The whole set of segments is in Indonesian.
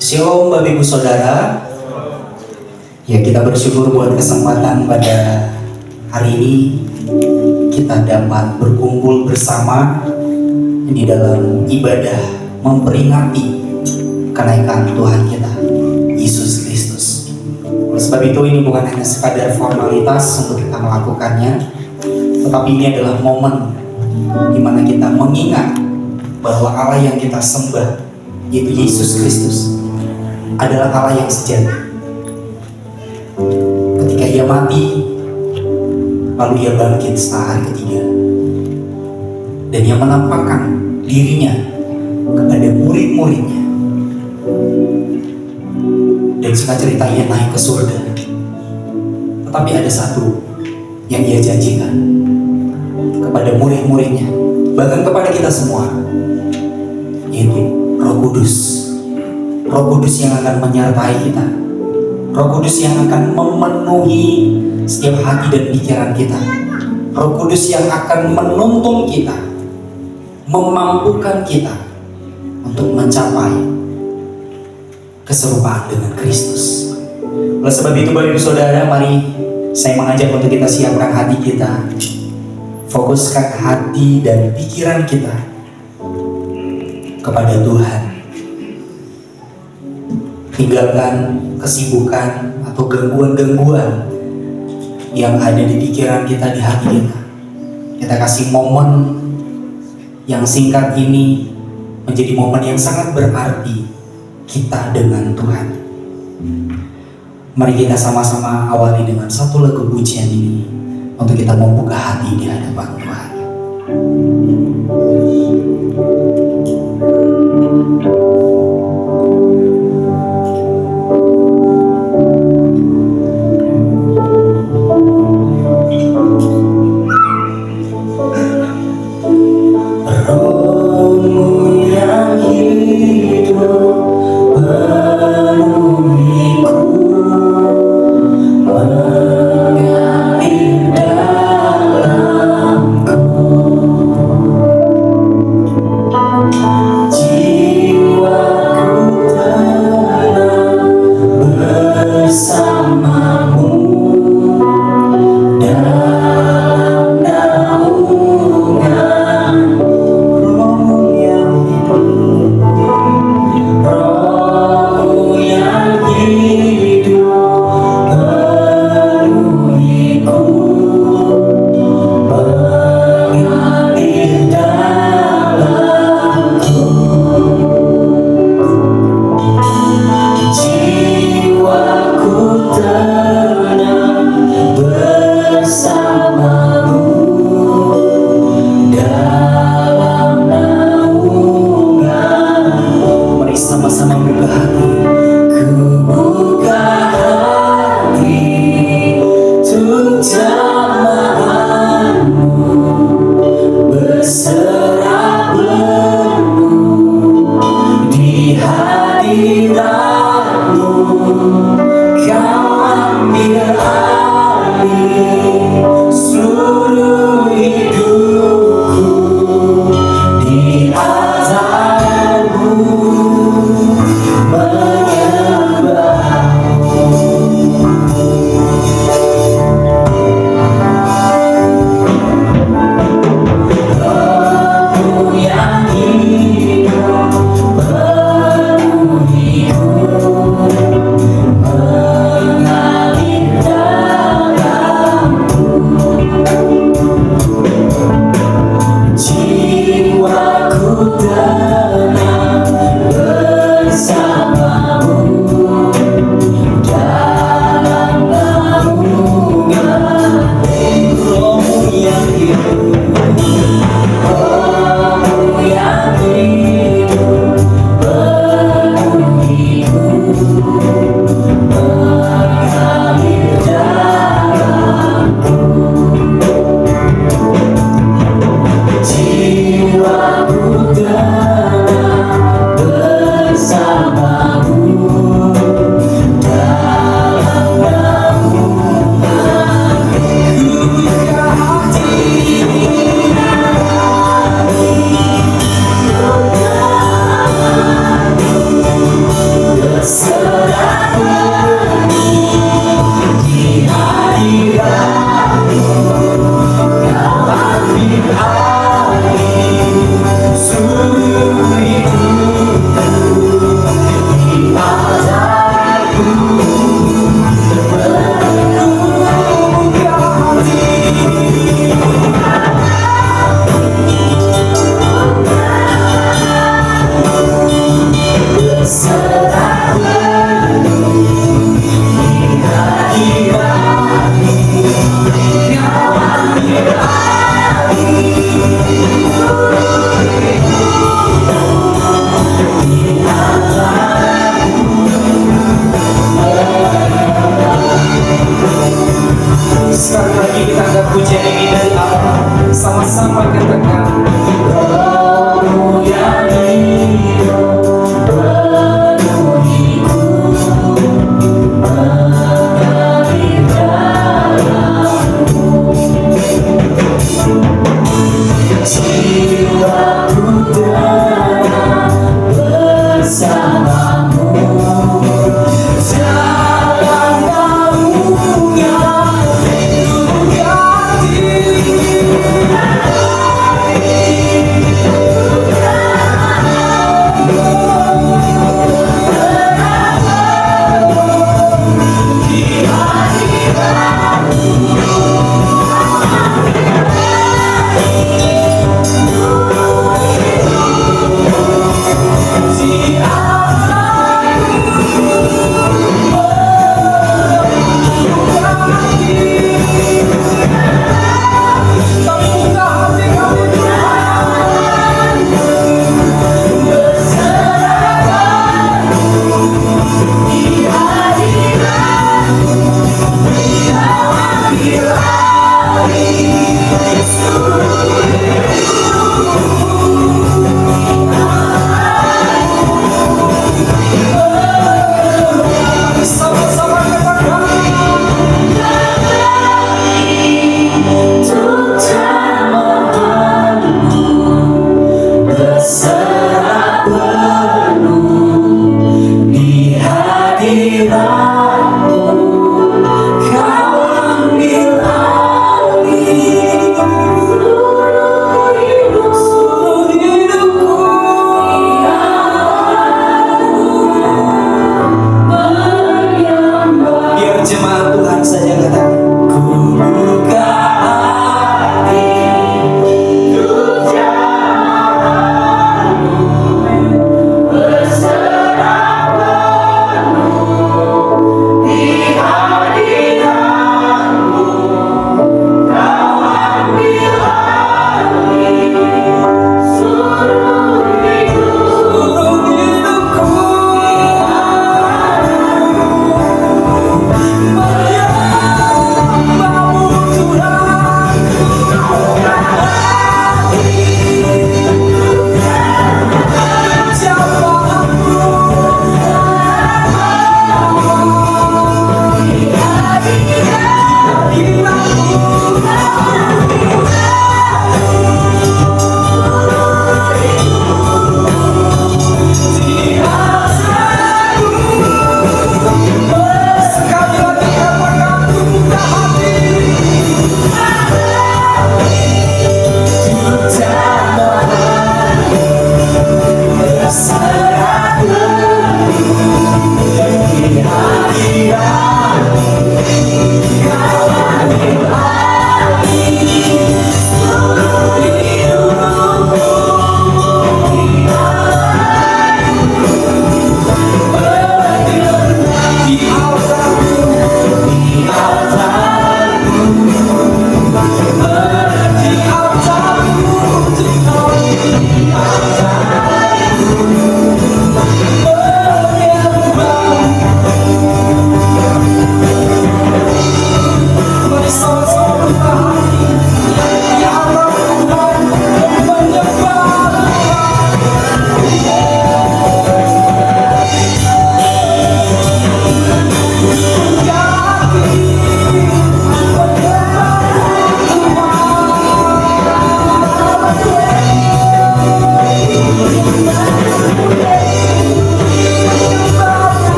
Shalom Bapak Ibu Saudara. Ya, kita bersyukur buat kesempatan pada hari ini kita dapat berkumpul bersama di dalam ibadah memperingati kenaikan Tuhan kita Yesus Kristus. Oleh sebab itu ini bukan hanya sekadar formalitas untuk kita melakukannya, tetapi ini adalah momen di mana kita mengingat bahwa Allah yang kita sembah, yaitu Yesus Kristus, adalah Allah yang sejati. Ketika Ia mati, lalu Ia bangkit setelah hari ketiga, dan Ia menampakkan dirinya kepada murid-muridnya. Dan singkat cerita, Ia naik ke surga. Tetapi ada satu yang Ia janjikan kepada murid-muridnya, bahkan kepada kita semua, yaitu Roh Kudus. Roh Kudus yang akan menyertai kita, Roh Kudus yang akan memenuhi setiap hati dan pikiran kita, Roh Kudus yang akan menuntun kita, memampukan kita untuk mencapai keserupaan dengan Kristus. Oleh sebab itu Bapak Ibu Saudara, mari saya mengajak untuk kita siapkan hati kita, fokuskan hati dan pikiran kita kepada Tuhan. Tinggalkan kesibukan atau gangguan-gangguan yang ada di pikiran kita, di hati kita. Kita kasih momen yang singkat ini menjadi momen yang sangat berarti kita dengan Tuhan. Mari kita sama-sama awali dengan satu lagu pujian ini untuk kita membuka hati di hadapan Tuhan. Yang hidup penuhiku.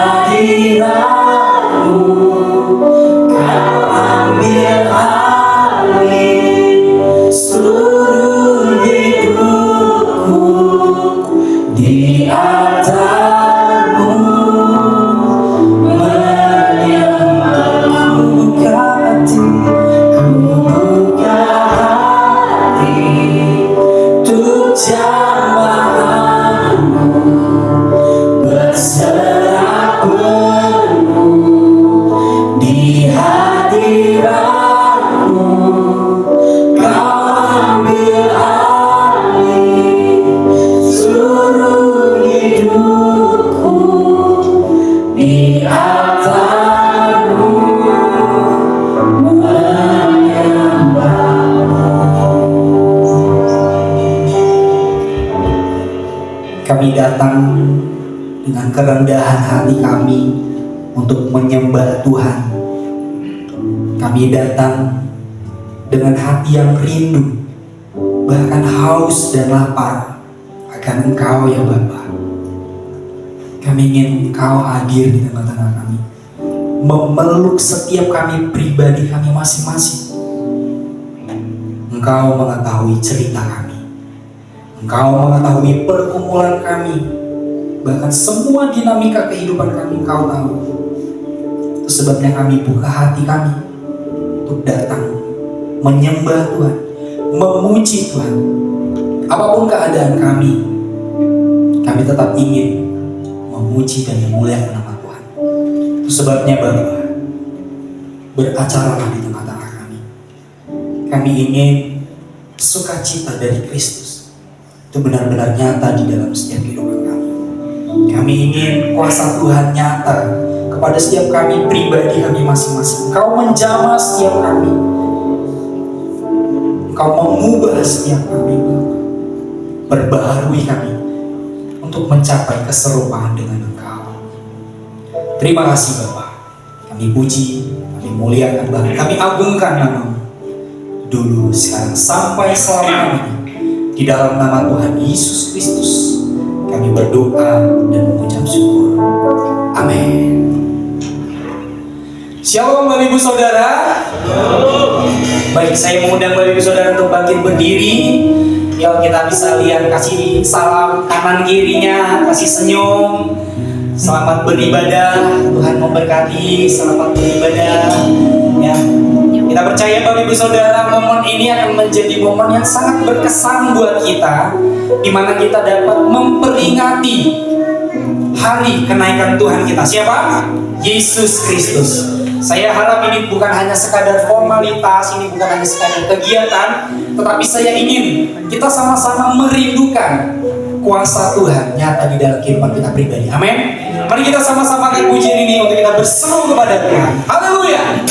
hadiratmu kau ambil alih seluruh hidupku. Di altarmu menyembahmu, buka hati untuk jamahanmu, berserah penuh di hadiratmu kau ambil alih seluruh hidupku. Di altarmu kami datang dengan kerendahan hati kami untuk menyembah Tuhan. Kami datang dengan hati yang rindu, bahkan haus dan lapar akan Engkau ya Bapa. Kami ingin Engkau hadir di tengah-tengah kami, memeluk setiap kami pribadi kami masing-masing. Engkau mengetahui cerita kami, Engkau mengetahui pergumulan kami, bahkan semua dinamika kehidupan kami Engkau tahu. Itu sebabnya kami buka hati kami untuk datang menyembah Tuhan, memuji Tuhan. Apapun keadaan kami tetap ingin memuji dan memuliakan nama Tuhan. Itu sebabnya Bapa, beracaralah di tengah-tengah kami. Kami ingin sukacita dari Kristus itu benar-benar nyata di dalam setiap kehidupan kami. Kami ingin kuasa Tuhan nyata kepada setiap kami pribadi kami masing-masing. Engkau menjamah setiap kami, Engkau mengubah setiap kami, perbaharui kami untuk mencapai keserupaan dengan Engkau. Terima kasih Bapa. Kami puji, kami muliakan, bahkan kami agungkan nama-Mu dulu, sekarang, sampai selama-lamanya. Di dalam nama Tuhan Yesus Kristus kami berdoa dan mengucap syukur. Amin. Shalom Bapak Ibu Saudara. Baik, saya mengundang Bapak Ibu Saudara untuk bangkit berdiri. Yuk kita bisa lihat, kasih salam kanan kirinya, kasih senyum. Selamat beribadah, Tuhan memberkati. Selamat beribadah. Ya, kita percaya Bapak Ibu Saudara, momen ini akan menjadi momen yang sangat berkesan buat kita, di mana kita dapat memperingati hari kenaikan Tuhan kita. Siapa? Yesus Kristus. Saya harap ini bukan hanya sekadar formalitas, ini bukan hanya sekadar kegiatan, tetapi saya ingin kita sama-sama merindukan kuasa Tuhan nyata di dalam kehidupan kita pribadi. Amin. Mari kita sama-sama akan pujian ini untuk kita berseru kepada Tuhan. Haleluya.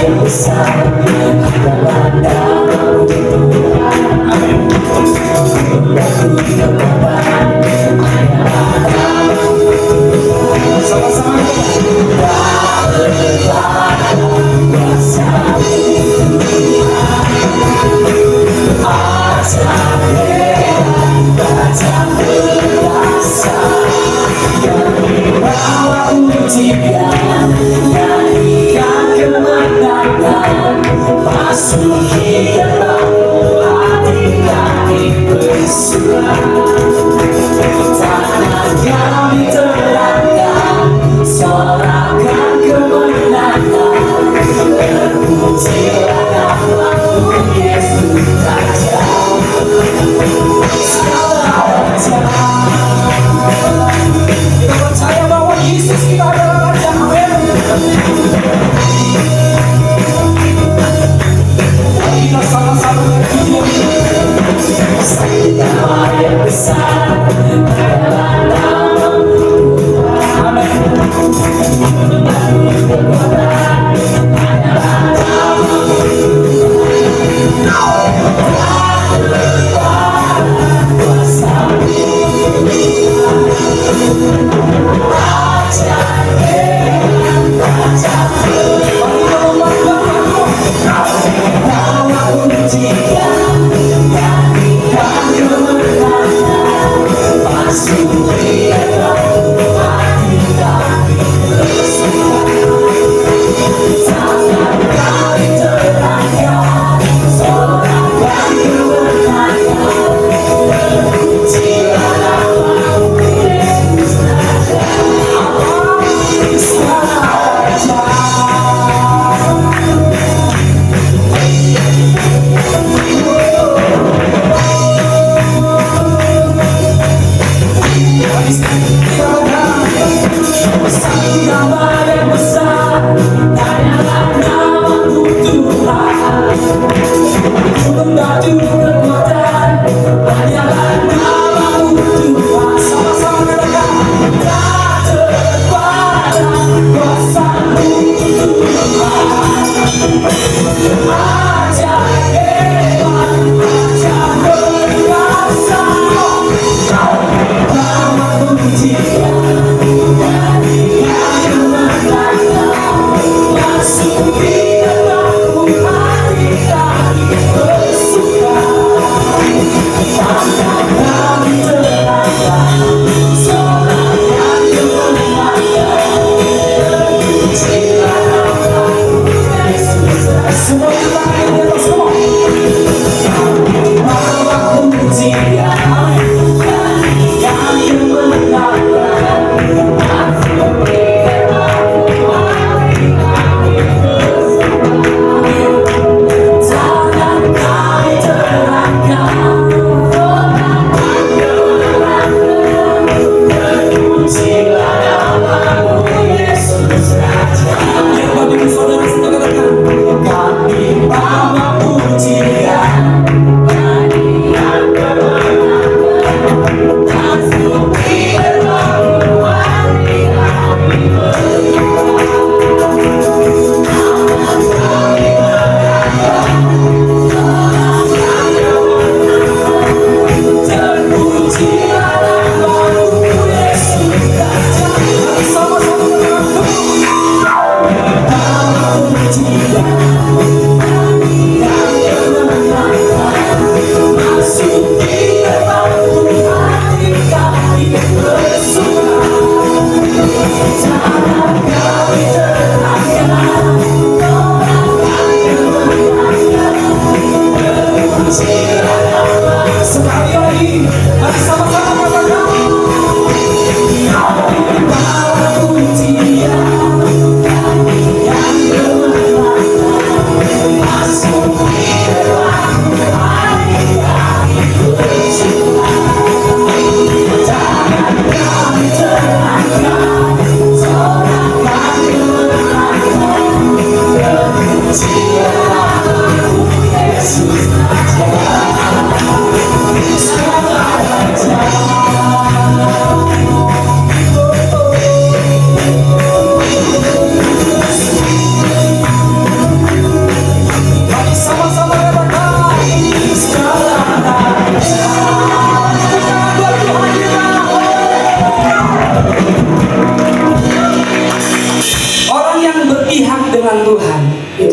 Yang besar adalah nama Tuhan. Amin. Sama-sama masuki dalam hati kami bersuara, tangan kami terangkan, sorakan kemenangan, terpujilah namamu Yesus Raja, segala raja. Kita percaya bahwa Yesus kita adalah Raja. Amin. Kita sama-sama nama yang besar adalah nama Tuhan. Raja nama yang besar, hanyalah nama-Mu Tuhan. Gunung batu kekuatan, hanyalah nama-Mu Tuhan. Sama-sama katakan, tak terbatas kuasa-Mu Tuhan. Ajaib hebat, ajaib perkasa, nama-Mu Dia.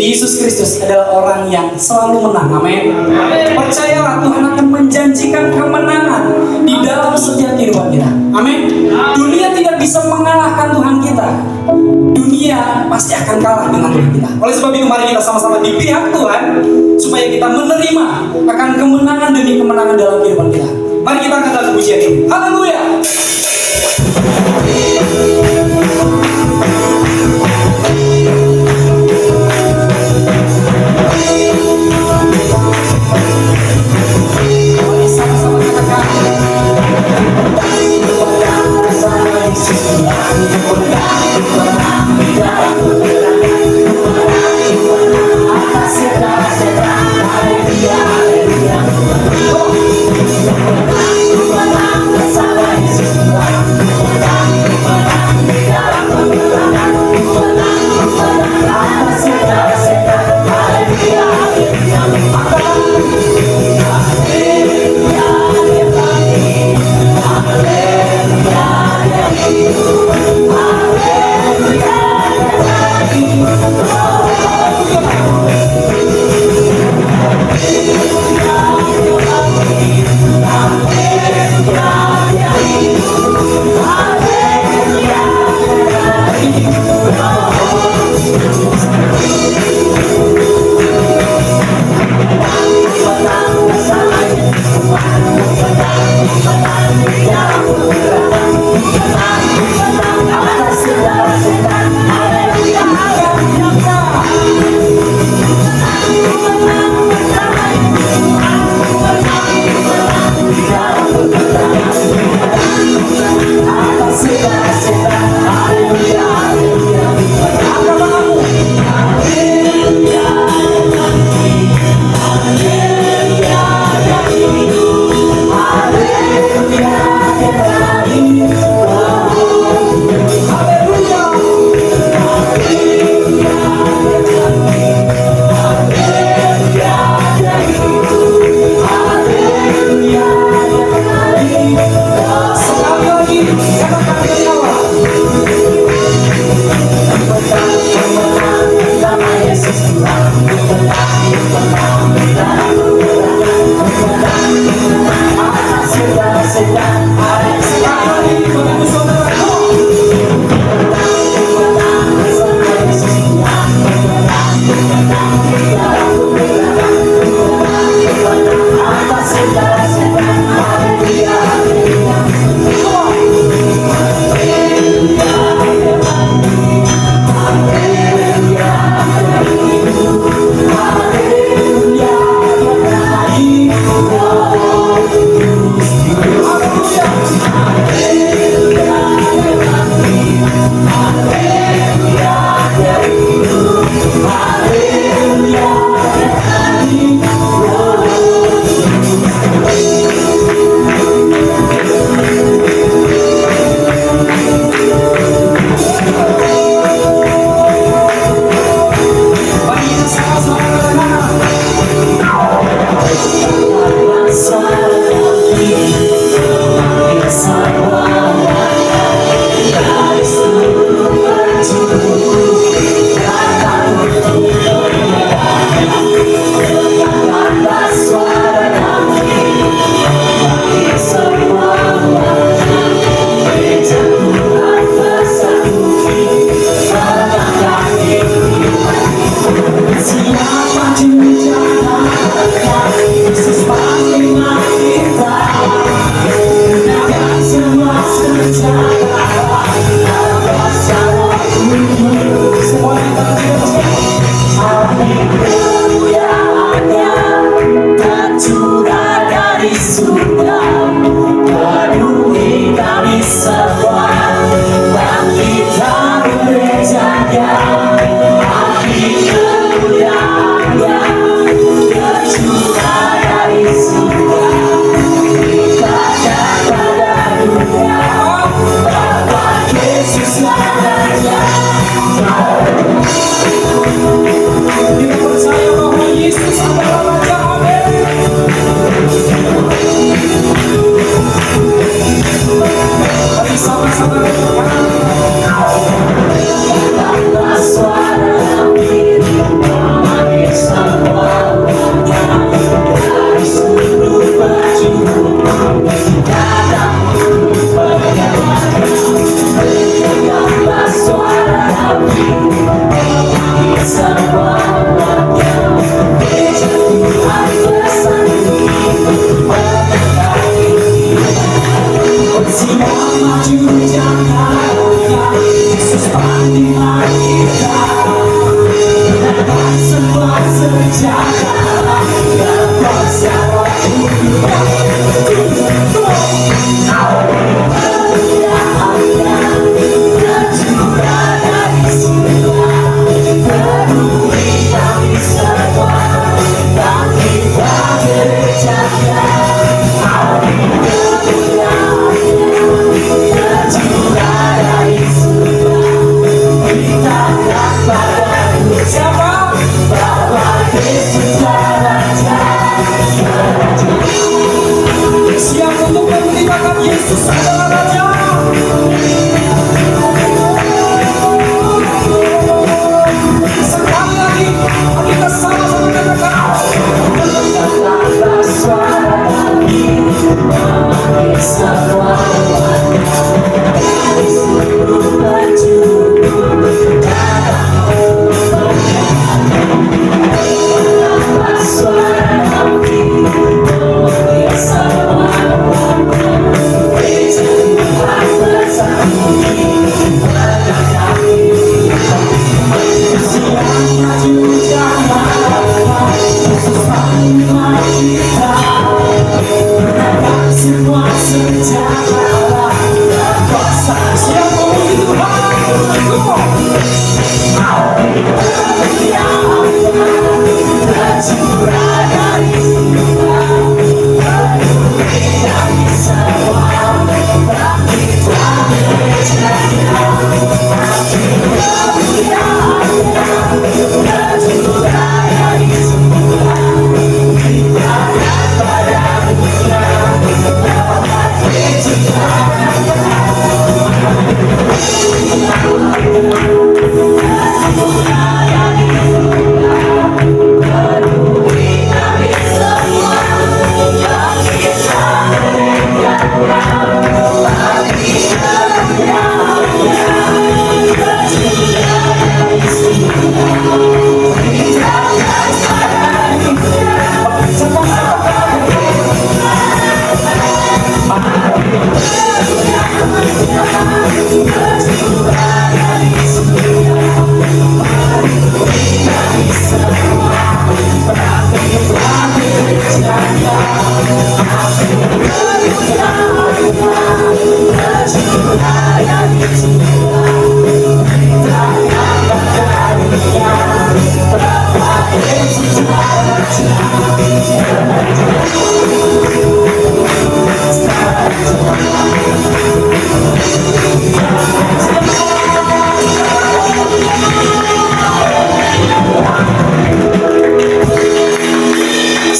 Yesus Kristus adalah orang yang selalu menang. Amin. Percayalah, Tuhan akan menjanjikan kemenangan di dalam setiap kehidupan kita. Amin. Dunia tidak bisa mengalahkan Tuhan kita. Dunia pasti akan kalah dengan Tuhan kita. Oleh sebab itu mari kita sama-sama di pihak Tuhan, supaya kita menerima akan kemenangan demi kemenangan dalam kehidupan kita. Mari kita angkat lagu pujian ini. Haleluya. Bersama Yesus,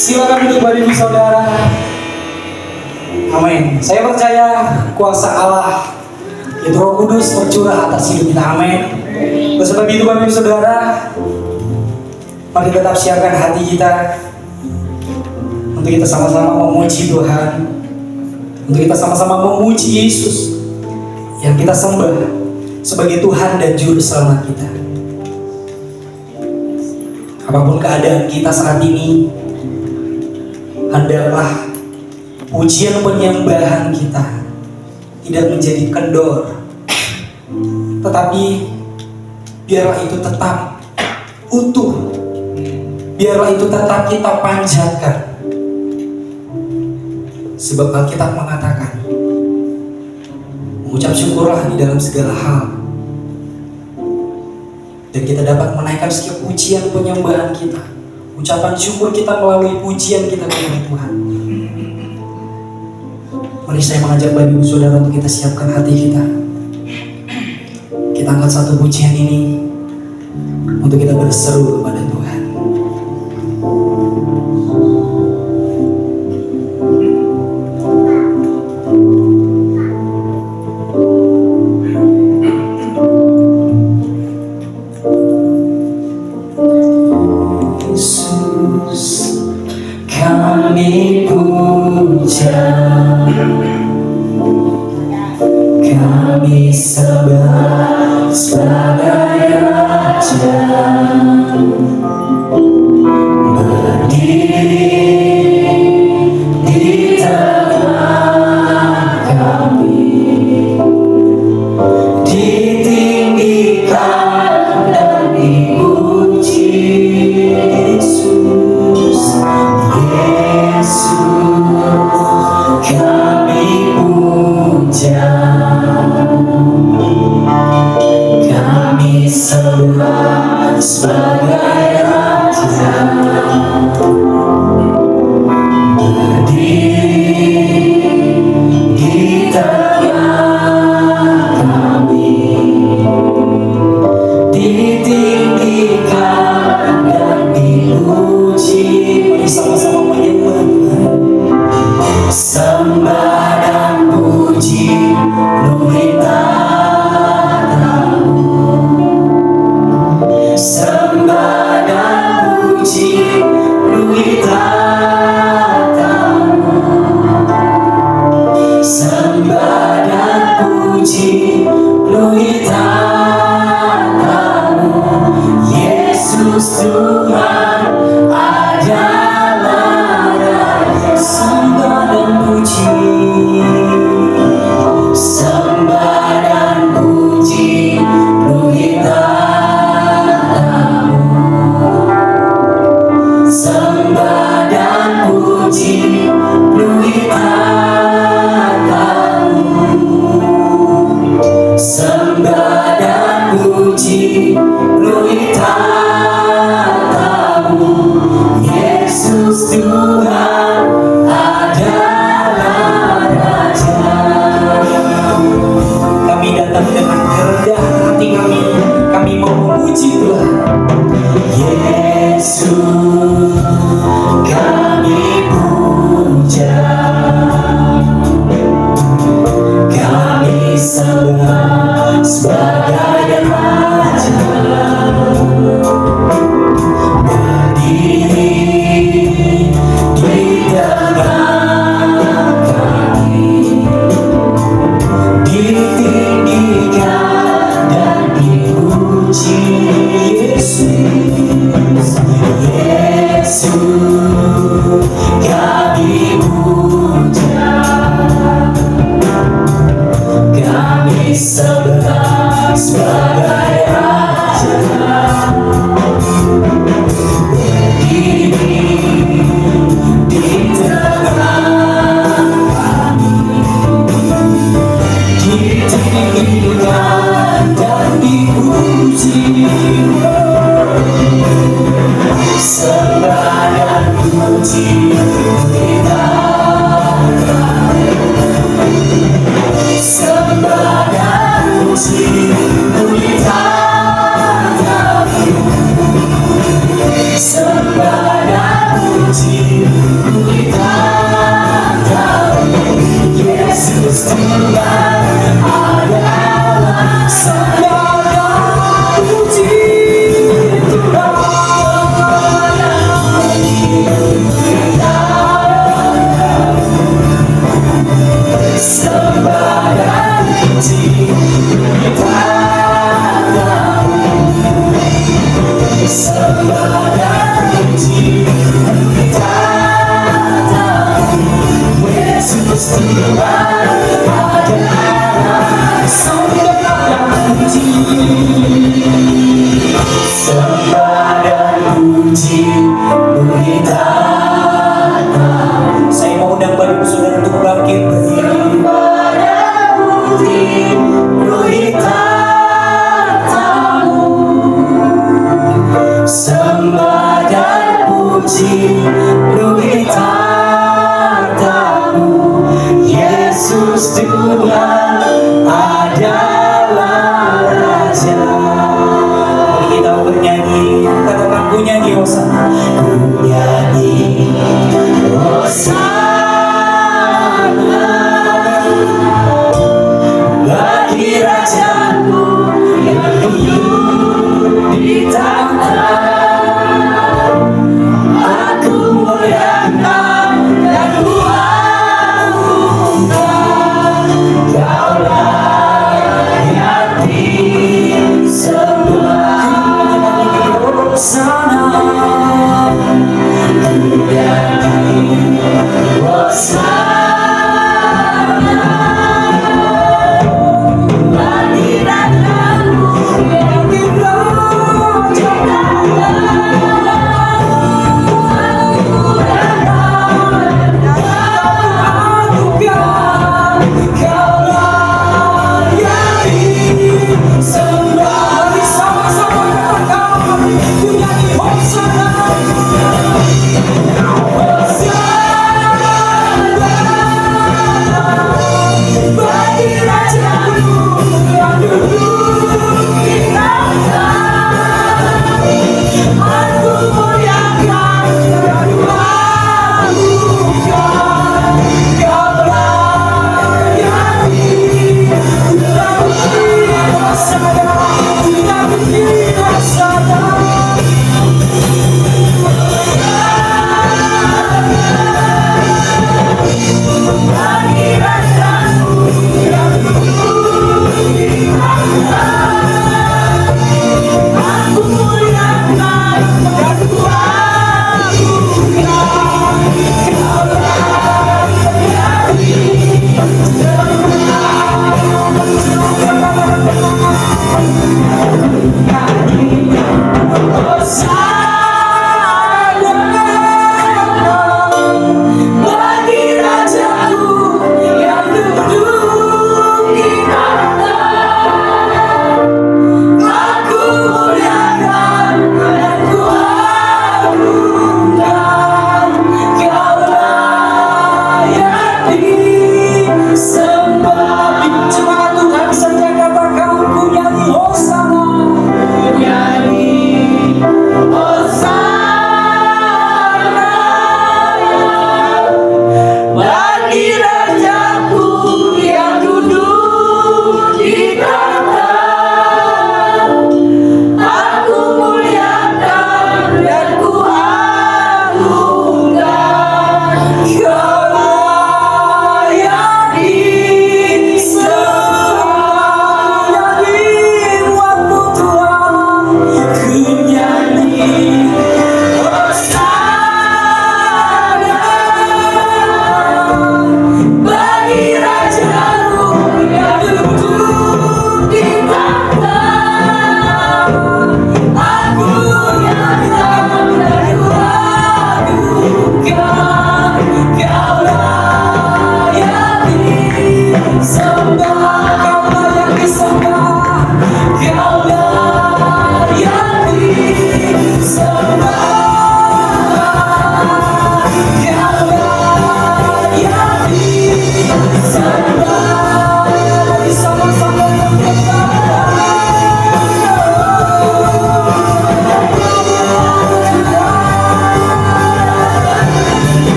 Silakan duduk Bapak Ibu Saudara. Amin. Saya percaya kuasa Allah yaitu Roh Kudus tercurah atas hidup kita. Amin. Oleh sebab itu Bapak Ibu Saudara, mari tetap siapkan hati kita untuk kita sama-sama memuji Tuhan, untuk kita sama-sama memuji Yesus yang kita sembah sebagai Tuhan dan Juru Selamat kita. Apapun keadaan kita saat ini, hendaklah pujian penyembahan kita tidak menjadi kendor, tetapi biarlah itu tetap utuh, biarlah itu tetap kita panjatkan. Sebab Alkitab mengatakan, mengucap syukurlah di dalam segala hal, dan kita dapat menaikkan setiap pujian penyembahan kita, ucapan syukur kita melalui pujian kita kepada Tuhan. Mari saya mengajak Bapak Ibu Saudara untuk kita siapkan hati kita. Kita angkat satu pujian ini untuk kita berseru kepada Tuhan. Yesus, kami puja, kami sembah sebagai Raja, berdiri di tengah kami, ditinggikan dan dipuji. Yesus, kami puja, kami sembah sebagai Raja, berdiri di tengah kami, ditinggikan dan dipuji. Mari sama-sama menyembah Tuhan. Sembah dan puji luhur tatamu, sembah dan puji luhur puji, roh tahu Yesus Tuhan adalah Raja. Kami datang dengan kerendahan hati kami mau memuji Tuhan. Yesus kami puja, kami sembah sebagai Raja. Berdiri di tengah kami, ditinggikan dan dipuji Yesus. Yesus kami puja, kami sembah sebagai Raja. Berdiri di tengah kami, ditinggikan dan dipuji, sembah dan puji kita, sembah dan puji kita, sembah dan puji kita. Yesus Tuhan adalah sembah dan puji Tuhan. Sembah dan puji kita, sembah dan puji kita. Yesus Tuhan adalah sembah dan puji, sembah dan puji kita. Saya mau undang baru saudara untuk bangkit berdiri. Sembah dan puji kita tahu, sembah dan puji kita tahu Yesus Tuhan adalah Raja. Kita bernyanyi, katakan ku nyanyi Hosana, ku nyanyi Hosana bagi Rajaku yang duduk di tahta. Aku muliakan dan ku agungkan, Kau layani semua. Hosana, ku nyanyi Hosana bagi Rajaku yang duduk di tahta.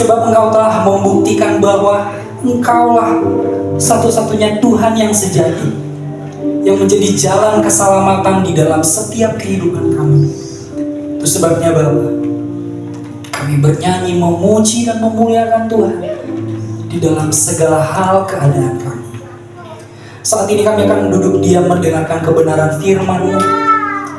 sebab Engkau telah membuktikan bahwa Engkaulah satu-satunya Tuhan yang sejati, yang menjadi jalan keselamatan di dalam setiap kehidupan kami. Itu sebabnya Bapa, kami bernyanyi, memuji dan memuliakan Tuhan di dalam segala hal keadaan kami. Saat ini kami akan duduk diam mendengarkan kebenaran firman-Mu.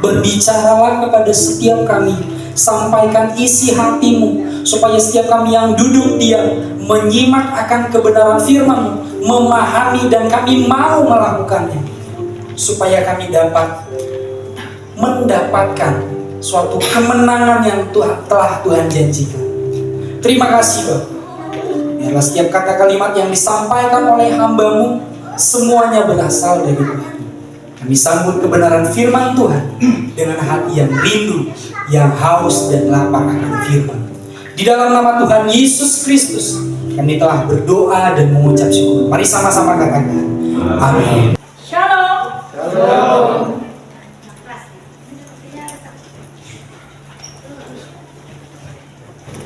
Berbicaralah kepada setiap kami, sampaikan isi hati-Mu, supaya setiap kami yang duduk diam menyimak akan kebenaran firman-Mu, memahami dan kami mau melakukannya, supaya kami dapat mendapatkan suatu kemenangan yang telah Tuhan janjikan. Terima kasih Bapak. Biarlah setiap kata kalimat yang disampaikan oleh hamba-Mu semuanya berasal dari Tuhan. Kami sambut kebenaran firman Tuhan dengan hati yang rindu, yang haus dan lapar akan firman. Di dalam nama Tuhan Yesus Kristus kami telah berdoa dan mengucap syukur. Mari sama-sama katakan amin. Shalom. Shalom.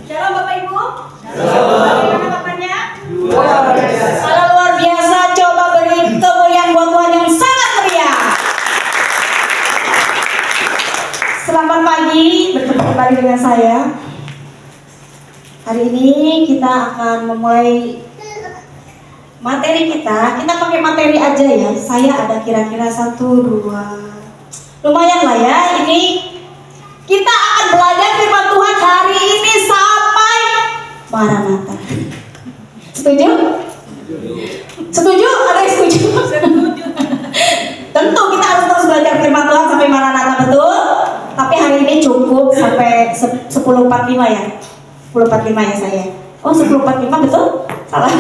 Shalom Bapak Ibu. Shalom. Bagaimana kabarnya? Luar biasa. Kalau luar biasa, coba beri kemuliaan buat Tuhan yang sangat meriah. Selamat pagi, bertemu kembali dengan saya. Hari ini kita akan memulai materi kita. Kita pakai materi aja ya. Saya ada kira-kira 1, 2. Lumayan lah ya. Ini kita akan belajar firman Tuhan hari ini sampai Maranatha. Setuju? Setuju? Ada yang setuju? Tentu kita harus terus belajar firman Tuhan sampai Maranatha, betul? Tapi hari ini cukup sampai 10.45 ya. 10.45 ya saya. Oh 10.45 betul? Salah.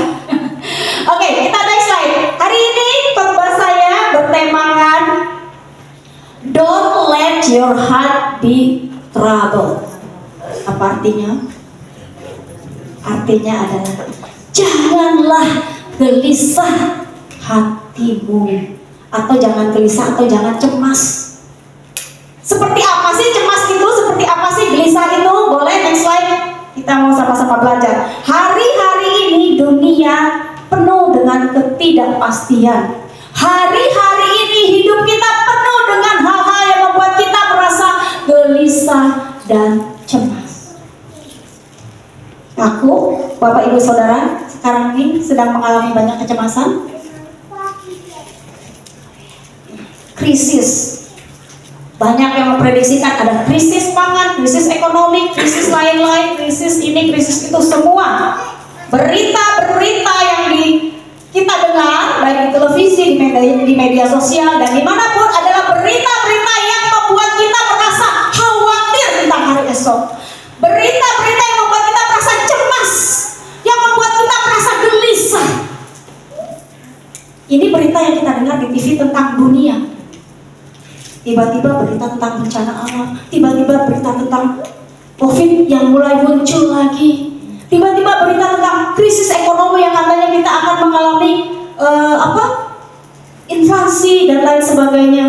Oke, kita next slide. Hari ini khotbah saya bertemakan Don't let your heart be troubled. Apa artinya? Artinya adalah janganlah gelisah hatimu, atau jangan gelisah atau jangan cemas. Seperti apa sih cemas itu? Seperti apa sih gelisah itu? Boleh next slide. Kita mau sama-sama belajar. Hari-hari ini dunia penuh dengan ketidakpastian. Hari-hari ini hidup kita penuh dengan hal-hal yang membuat kita merasa gelisah dan cemas. Aku, Bapak Ibu Saudara, sekarang ini sedang mengalami banyak kecemasan, krisis. Banyak yang memprediksikan ada krisis pangan, krisis ekonomi, krisis lain-lain, krisis ini, krisis itu, semua berita-berita yang kita dengar baik di televisi, di media sosial dan dimanapun adalah berita-berita yang membuat kita merasa khawatir tentang hari esok. Berita-berita yang membuat kita merasa cemas, yang membuat kita merasa gelisah. Ini berita yang kita dengar di TV tentang dunia. Tiba-tiba berita tentang bencana alam, tiba-tiba berita tentang COVID yang mulai muncul lagi, tiba-tiba berita tentang krisis ekonomi yang katanya kita akan mengalami inflasi dan lain sebagainya.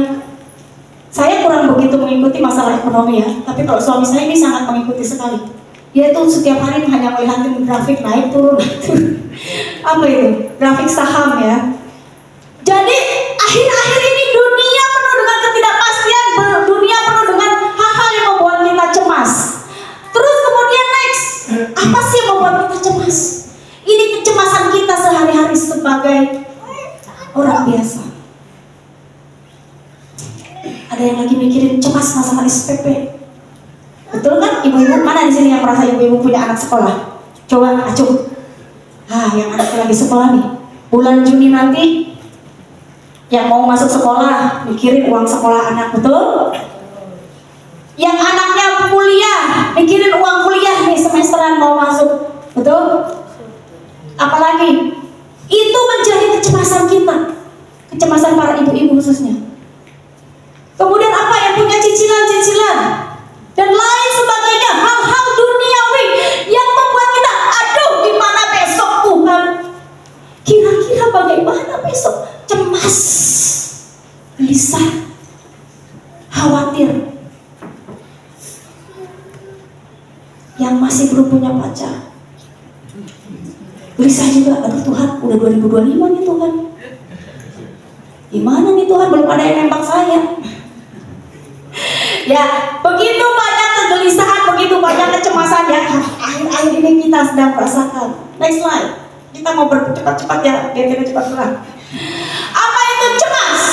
Saya kurang begitu mengikuti masalah ekonomi ya, tapi kalau suami saya ini sangat mengikuti sekali. Dia tuh setiap hari hanya melihatin grafik naik turun, apa itu? Grafik saham ya. Jadi akhir-akhir ini dunia penuh dengan ketidakpastian, dunia penuh dengan hal-hal yang membuat kita cemas. Terus kemudian next, apa sih yang membuat kita cemas? Ini kecemasan kita sehari-hari sebagai orang biasa. Ada yang lagi mikirin cemas masalah SPP. Betul kan? Ibu-ibu mana di sini yang merasa ibu-ibu punya anak sekolah? Coba acuh. Yang anaknya lagi sekolah nih. Bulan Juni nanti yang mau masuk sekolah mikirin uang sekolah anak, betul? Yang anaknya kuliah mikirin uang kuliah nih, semesteran mau masuk, betul? Apalagi itu menjadi kecemasan kita, kecemasan para ibu-ibu khususnya. Kemudian apa yang punya cicilan-cicilan dan lain sebagainya, hal-hal duniawi yang membuat kita aduh gimana besok Tuhan, kira-kira bagaimana besok, cemas, gelisah, khawatir. Yang masih belum punya pacar, Gelisah juga, aduh Tuhan, udah 2025 nih Tuhan. Gimana nih Tuhan, belum ada yang nembak saya. Ya, begitu banyak kegelisahan, begitu banyak kecemasan yang akhir-akhir ini kita sedang rasakan. Next slide. Kita mau bercepat-cepat ya, biar kita cepat pulang. Apa itu cemas?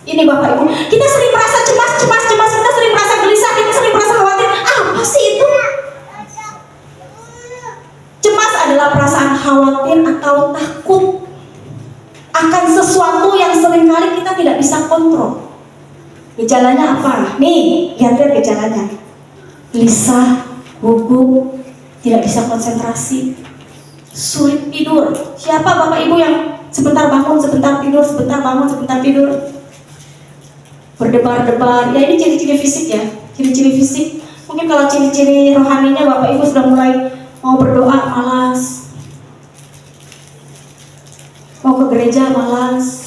Ini Bapak Ibu, kita sering merasa cemas, kita sering merasa gelisah, kita sering merasa khawatir. Apa sih itu? Cemas adalah perasaan khawatir atau takut akan sesuatu yang seringkali kita tidak bisa kontrol. Gejalanya apa? Nih, lihat gejalanya. Gelisah, gugup, tidak bisa konsentrasi, sulit tidur. Siapa Bapak Ibu yang sebentar bangun, sebentar tidur, sebentar bangun, sebentar tidur? Berdebar-debar. Ya ini ciri-ciri fisik ya, ciri-ciri fisik. Mungkin kalau ciri-ciri rohaninya Bapak Ibu sudah mulai mau berdoa malas, mau ke gereja malas,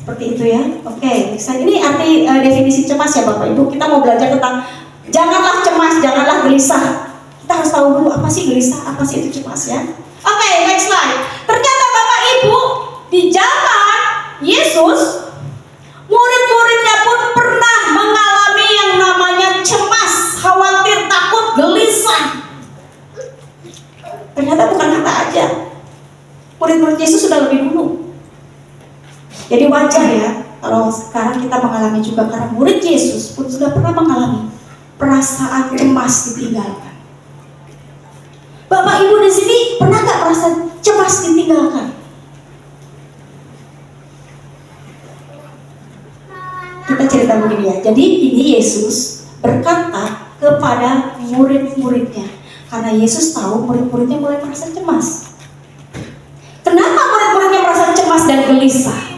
seperti itu ya. Oke, ini arti definisi cemas ya Bapak Ibu. Kita mau belajar tentang janganlah cemas, janganlah gelisah. Kita harus tahu dulu apa sih gelisah, apa sih itu cemas ya. Oke, next slide. Ternyata Bapak Ibu, di zaman Yesus, murid-muridnya pun pernah mengalami yang namanya cemas, khawatir, takut, gelisah. Ternyata bukan kata aja. Murid-murid Yesus sudah lebih dulu. Jadi wajar ya kalau sekarang kita mengalami juga, karena murid Yesus pun sudah pernah mengalami perasaan cemas ditinggalkan. Bapak Ibu di sini pernah nggak merasa cemas ditinggalkan? Kita cerita begini ya. Jadi ini Yesus berkata kepada murid-muridnya, karena Yesus tahu murid-muridnya mulai merasa cemas. Kenapa murid-muridnya merasa cemas dan gelisah?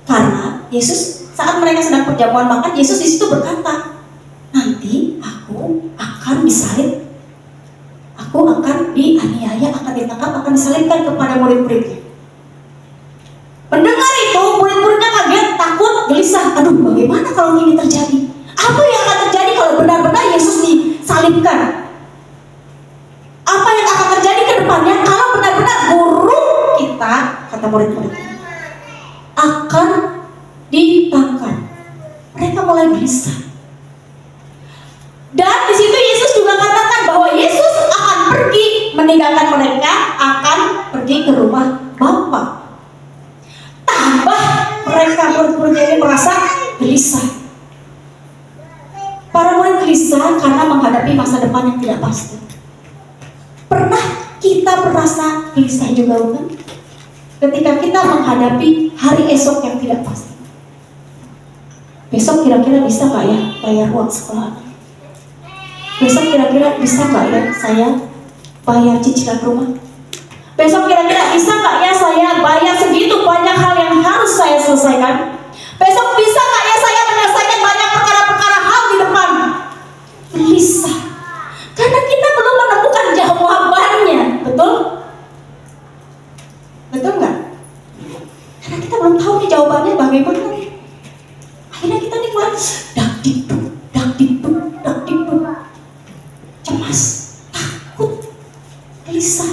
Karena Yesus saat mereka sedang perjamuan makan, Yesus di situ berkata, nanti aku akan disalib, aku akan dianiaya, akan ditangkap, akan disalibkan kepada murid-muridnya. Mendengar itu, murid-muridnya kaget, takut, gelisah. Aduh, bagaimana kalau ini terjadi? Apa yang akan terjadi kalau benar-benar Yesus disalibkan? Apa yang akan terjadi ke depannya kalau benar-benar guru kita, kata murid-muridnya, akan ditangkap? Mereka mulai gelisah. Dan di situ Yesus juga katakan bahwa Yesus akan pergi meninggalkan mereka, akan pergi ke rumah Bapa. Tambah mereka murid-muridnya ini merasa gelisah. Para murid gelisah karena menghadapi masa depan yang tidak pasti. Pernah kita merasa gelisah juga bukan? Ketika kita menghadapi hari esok yang tidak pasti. Besok kira-kira bisa nggak ya bayar uang sekolah? Besok kira-kira bisa nggak ya saya bayar cicilan rumah? Besok kira-kira bisa nggak ya saya bayar segitu banyak hal yang harus saya selesaikan? Besok bisa nggak ya saya menyelesaikan banyak perkara-perkara hal di depan? Gelisah. Karena kita belum menemukan jawabannya, betul? Betul nggak? Karena kita belum tahu nih jawabannya bagaimana. Akhirnya kita nih mulai dak-dikduk, cemas, takut, gelisah.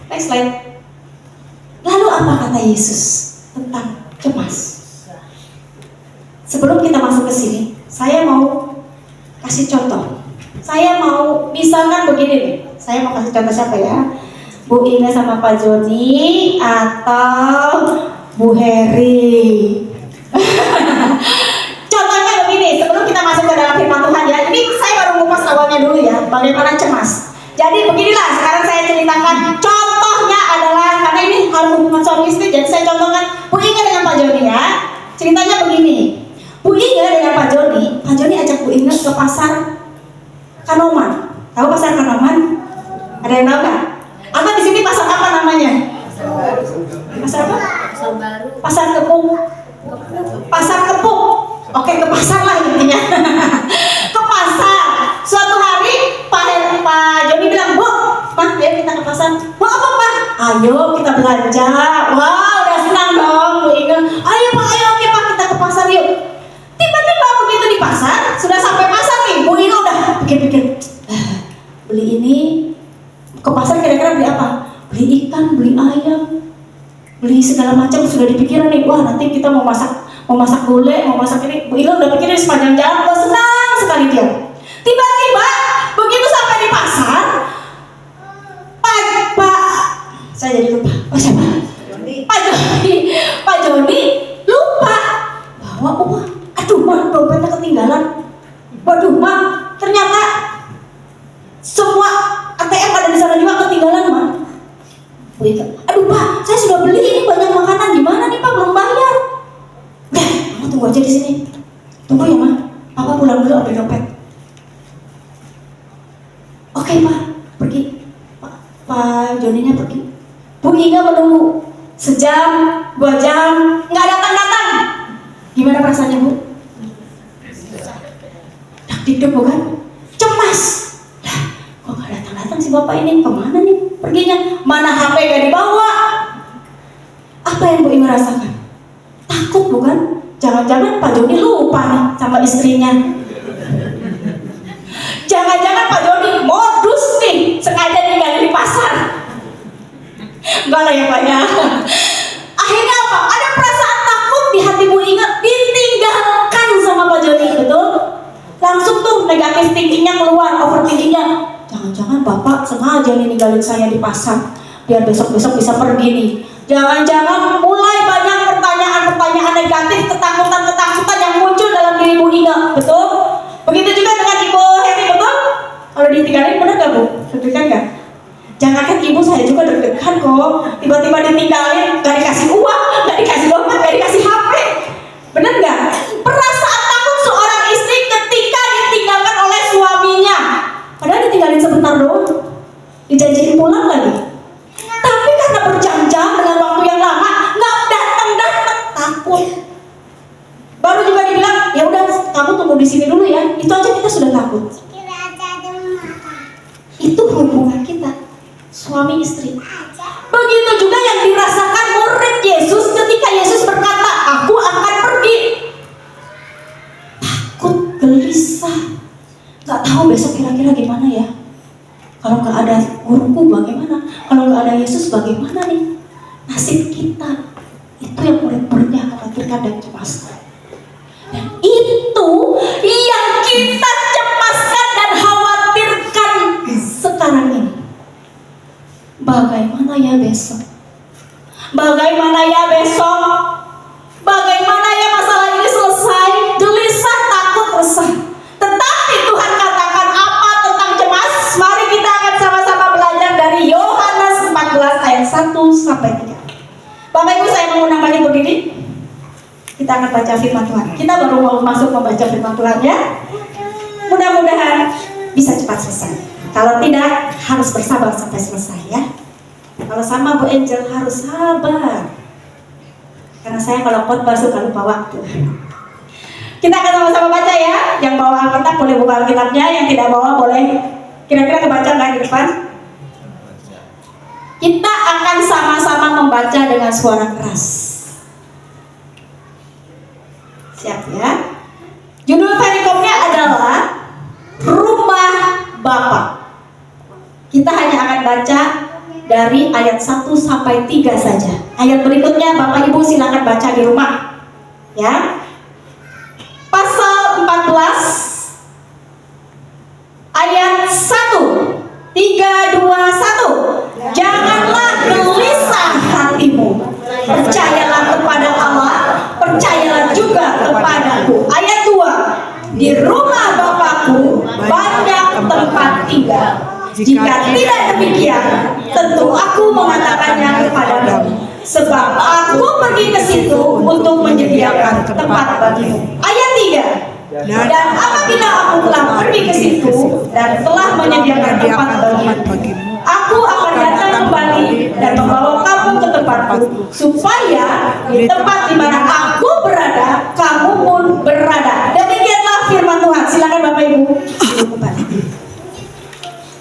Next slide. Lalu apa kata Yesus tentang cemas? Sebelum kita masuk ke sini, saya mau kasih contoh. Saya mau misalkan begini nih. Saya mau kasih contoh siapa ya? Bu Ina sama Pak Joni atau Bu Heri. Contohnya begini, sebelum kita masuk ke dalam firman Tuhan ya. Ini saya baru ngupas awalnya dulu ya, bagaimana cemas. Jadi beginilah sekarang saya ceritakan. Contohnya adalah, karena ini harus hubungan suami istri, jadi saya contohkan Bu Inga dengan Pak Joni ya. Ceritanya begini, Bu Inga dengan Pak Joni ajak Bu Inga ke pasar Kanoman. Tahu pasar Kanoman? Ada yang tahu nggak? Atau di sini pasar apa namanya? Pasar apa? Pasar Kepung. Pasar Kepung. Oke, ke pasar lah intinya. Ke pasar. Suatu hari Pak Joni bilang, Bu, Pak, ayo kita ke pasar. Bu, apa Pak? Ayo kita belanja. Wah, udah senang dong Bu Inga. Ayo Pak, ayo oke Pak, kita ke pasar yuk. Tiba-tiba begitu di pasar, sudah sampai pasar segala macam sudah dipikirin nih. Wah, nanti kita mau masak gulai, mau masak ini. Bu Ila udah pikirin sepanjang jalan. Wah, senang sekali dia. Tiba-tiba begitu sampai di pasar, saya jadi lupa. Oh, siapa? Pak Joni lupa bawa uang. Aduh, mah, dompetnya ketinggalan. Waduh, mah, ternyata semua ATM ada di sana juga ketinggalan, mah. Aduh, Pak, saya sudah beli ini banyak makanan. Gimana nih, Pak, belum bayar? Udah, Mama tunggu aja di sini. Tunggu ya, Mah. Papa pulang dulu ambil dompet. Oke, Pak, pergi. Pak Joninya pergi. Bu Inga menunggu sejam, 2 jam, nggak datang-datang. Gimana perasaannya, Bu? Dak-dik-duk, bukan? Cemas. Lah, kok nggak datang-datang si bapak ini? Kemana nih perginya? Mana HP nggak dibawa? Apa yang Bu Inga rasakan? Takut, bukan? Jangan-jangan Pak Joni lupa nih sama istrinya. Jangan-jangan Pak Joni modus nih, sengaja ninggalin di pasar. Enggak lah ya, Pak ya. Akhirnya apa? Ada perasaan takut di hati Bu Inga, ditinggalkan sama Pak Joni, betul? Langsung tuh negatif thinkingnya keluar, overthinkingnya. Jangan-jangan Bapak sengaja nih ninggalin saya di pasar, biar besok-besok bisa pergi nih. Jangan-jangan mulai banyak pertanyaan-pertanyaan negatif, ketakutan-ketakutan yang muncul dalam diri Bu Inga, betul? Begitu juga dengan Ibu Hemi, betul? Kalau ditinggalin benar gak, Bu? Deg-degan gak? Jangankan ibu, saya juga deg-degan kok. Tiba-tiba ditinggalin, gak dikasih uang, gak dikasih dompet, gak dikasih HP. Bener gak? Perasaan takut seorang istri ketika ditinggalkan oleh suaminya. Padahal ditinggalin sebentar doang, dijanjiin pulang lagi. Tapi karena berjam-jam dengan waktu yang lama, gak datang-datang, takut. Baru juga dibilang, ya udah kamu tunggu di sini dulu ya. Itu aja kita sudah takut. Itu hubungan kita, suami istri. Begitu juga yang dirasakan murid Yesus ketika Yesus berkata, aku akan pergi. Takut, gelisah, gak tahu besok kira-kira gimana ya. Kalau gak ada guruku bagaimana? Kalau gak ada Yesus bagaimana nih nasib kita? Itu yang murid-muridnya khawatirkan dan cemaskan. Dan itu yang kita cemaskan dan khawatirkan sekarang ini. Bagaimana ya besok? Bagaimana ya besok? Bagaimana ya masalah ini selesai? Gelisah, takut, resah. Tetapi Tuhan katakan apa tentang cemas? Mari kita akan sama-sama belajar dari Yohanes 14 ayat 1 sampai 3. Bapak Ibu, saya mengundang bagi berdiri. Kita akan baca firman Tuhan. Kita baru mau masuk membaca firman Tuhan ya. Mudah-mudahan bisa cepat selesai. Kalau tidak, harus bersabar sampai selesai ya. Kalau sama Bu Angel harus sabar. Karena saya kalau khotbah suka lupa waktu. Kita akan sama-sama baca ya. Yang bawa Alkitab boleh buka Alkitabnya, yang tidak bawa boleh kira-kira kebaca nggak di depan? Kita akan sama-sama membaca dengan suara keras. Siap ya? Judul perikopnya adalah Rumah Bapa. Kita hanya akan baca dari ayat 1 sampai 3 saja. Ayat berikutnya Bapak Ibu silakan baca di rumah. Ya. Pasal 14 ayat 1. 3, 2, 1. Janganlah gelisah hatimu. Percayalah kepada Allah, percayalah juga kepadaku. Ayat 2. Di rumah Bapakku banyak tempat tinggal. Jika tidak demikian, tentu aku mengatakannya kepadamu. Sebab aku pergi ke situ untuk menyediakan tempat bagimu. Ayat 3. Dan apabila aku telah pergi ke situ dan telah menyediakan tempat bagimu, aku akan datang kembali dan membawa kamu ke tempatku, supaya di tempat di mana aku berada, kamu pun berada. Demikianlah firman Tuhan. Silakan Bapak Ibu.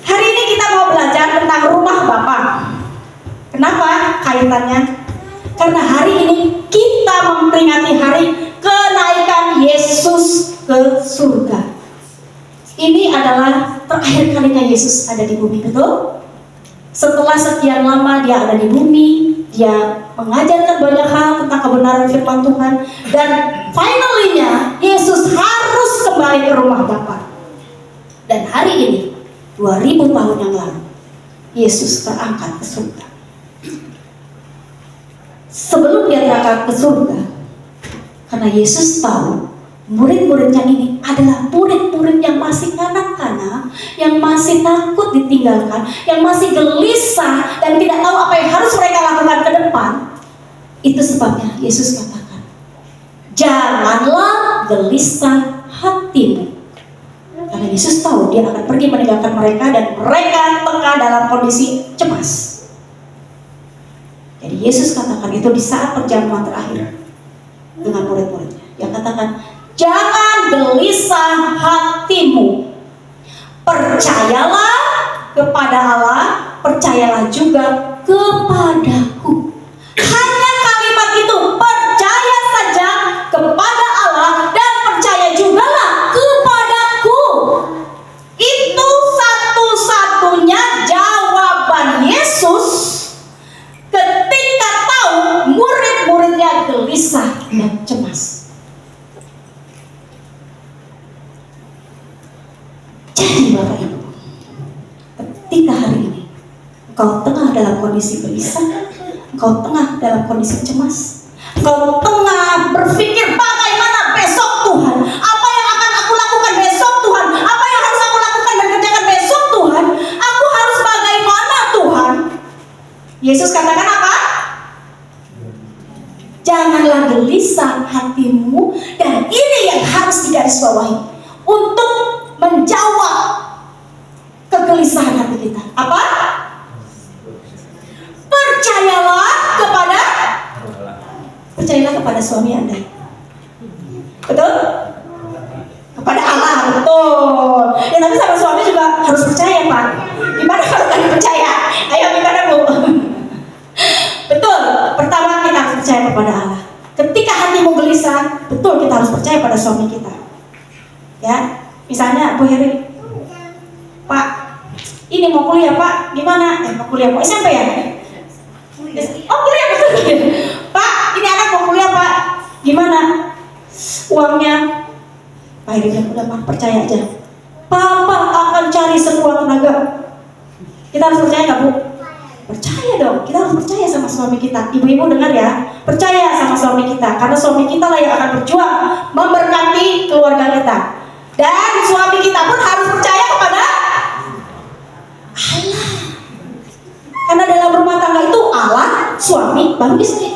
Hari ini kita mau belajar tentang rumah Bapa. Kenapa kaitannya? Karena hari ini kita memperingati hari kenaikan Yesus ke surga. Ini adalah terakhir kalinya Yesus ada di bumi, betul? Setelah sekian lama dia ada di bumi, Dia mengajarkan banyak hal tentang kebenaran firman Tuhan. Dan finally-nya Yesus harus kembali ke rumah Bapa. Dan hari ini 2000 tahun yang lalu Yesus terangkat ke surga. Sebelum dia terangkat ke surga, karena Yesus tahu murid-muridnya ini adalah murid-murid yang masih kanak-kanak, yang masih takut ditinggalkan, yang masih gelisah dan tidak tahu apa yang harus mereka lakukan ke depan. Itu sebabnya Yesus katakan, janganlah gelisah hatimu. Karena Yesus tahu dia akan pergi meninggalkan mereka dan mereka tengah dalam kondisi cemas. Jadi Yesus katakan itu di saat perjamuan terakhir dengan murid-muridnya. Dia katakan, jangan gelisah hatimu. Percayalah kepada Allah, percayalah juga kepadaku. Hanya kalimat itu, percaya saja kepada Allah dan percaya jugalah kepadaku. Itu satu-satunya jawaban Yesus ketika tahu murid-muridnya gelisah dan cemas. Jadi Bapak Ibu, ketika hari ini engkau tengah dalam kondisi gelisah, engkau tengah dalam kondisi cemas, engkau tengah berpikir bagaimana besok Tuhan, apa yang akan aku lakukan besok Tuhan, apa yang harus aku lakukan dan kerjakan besok Tuhan, aku harus bagaimana Tuhan. Yesus katakan apa? Janganlah gelisah hatimu. Dan ini yang harus digarisbawahi untuk menjawab kegelisahan hati kita. Apa? Percayalah kepada suami Anda. Betul? Kepada Allah, betul. Ya tapi sama suami juga harus percaya, Pak. Gimana kalau kalian percaya? Ayo gimana, Bu? Betul. Pertama kita harus percaya kepada Allah. Ketika hatimu gelisah, betul kita harus percaya pada suami kita. Ya, misalnya Bu Heri, Pak, ini mau kuliah Pak, gimana? Mau kuliah mau SMP ya? Oh kuliah betul. Pak, ini anak mau kuliah Pak, gimana? Uangnya? Pak Heri bilang, udah Pak, percaya aja. Papa akan cari sekuat tenaga. Kita harus percaya nggak Bu? Percaya dong, kita harus percaya sama suami kita. Ibu-ibu dengar ya, percaya sama suami kita, karena suami kita lah yang akan berjuang memberkati keluarga kita. Dan suami kita pun harus percaya kepada Allah. Karena dalam rumah tangga itu Allah, suami, baru istri.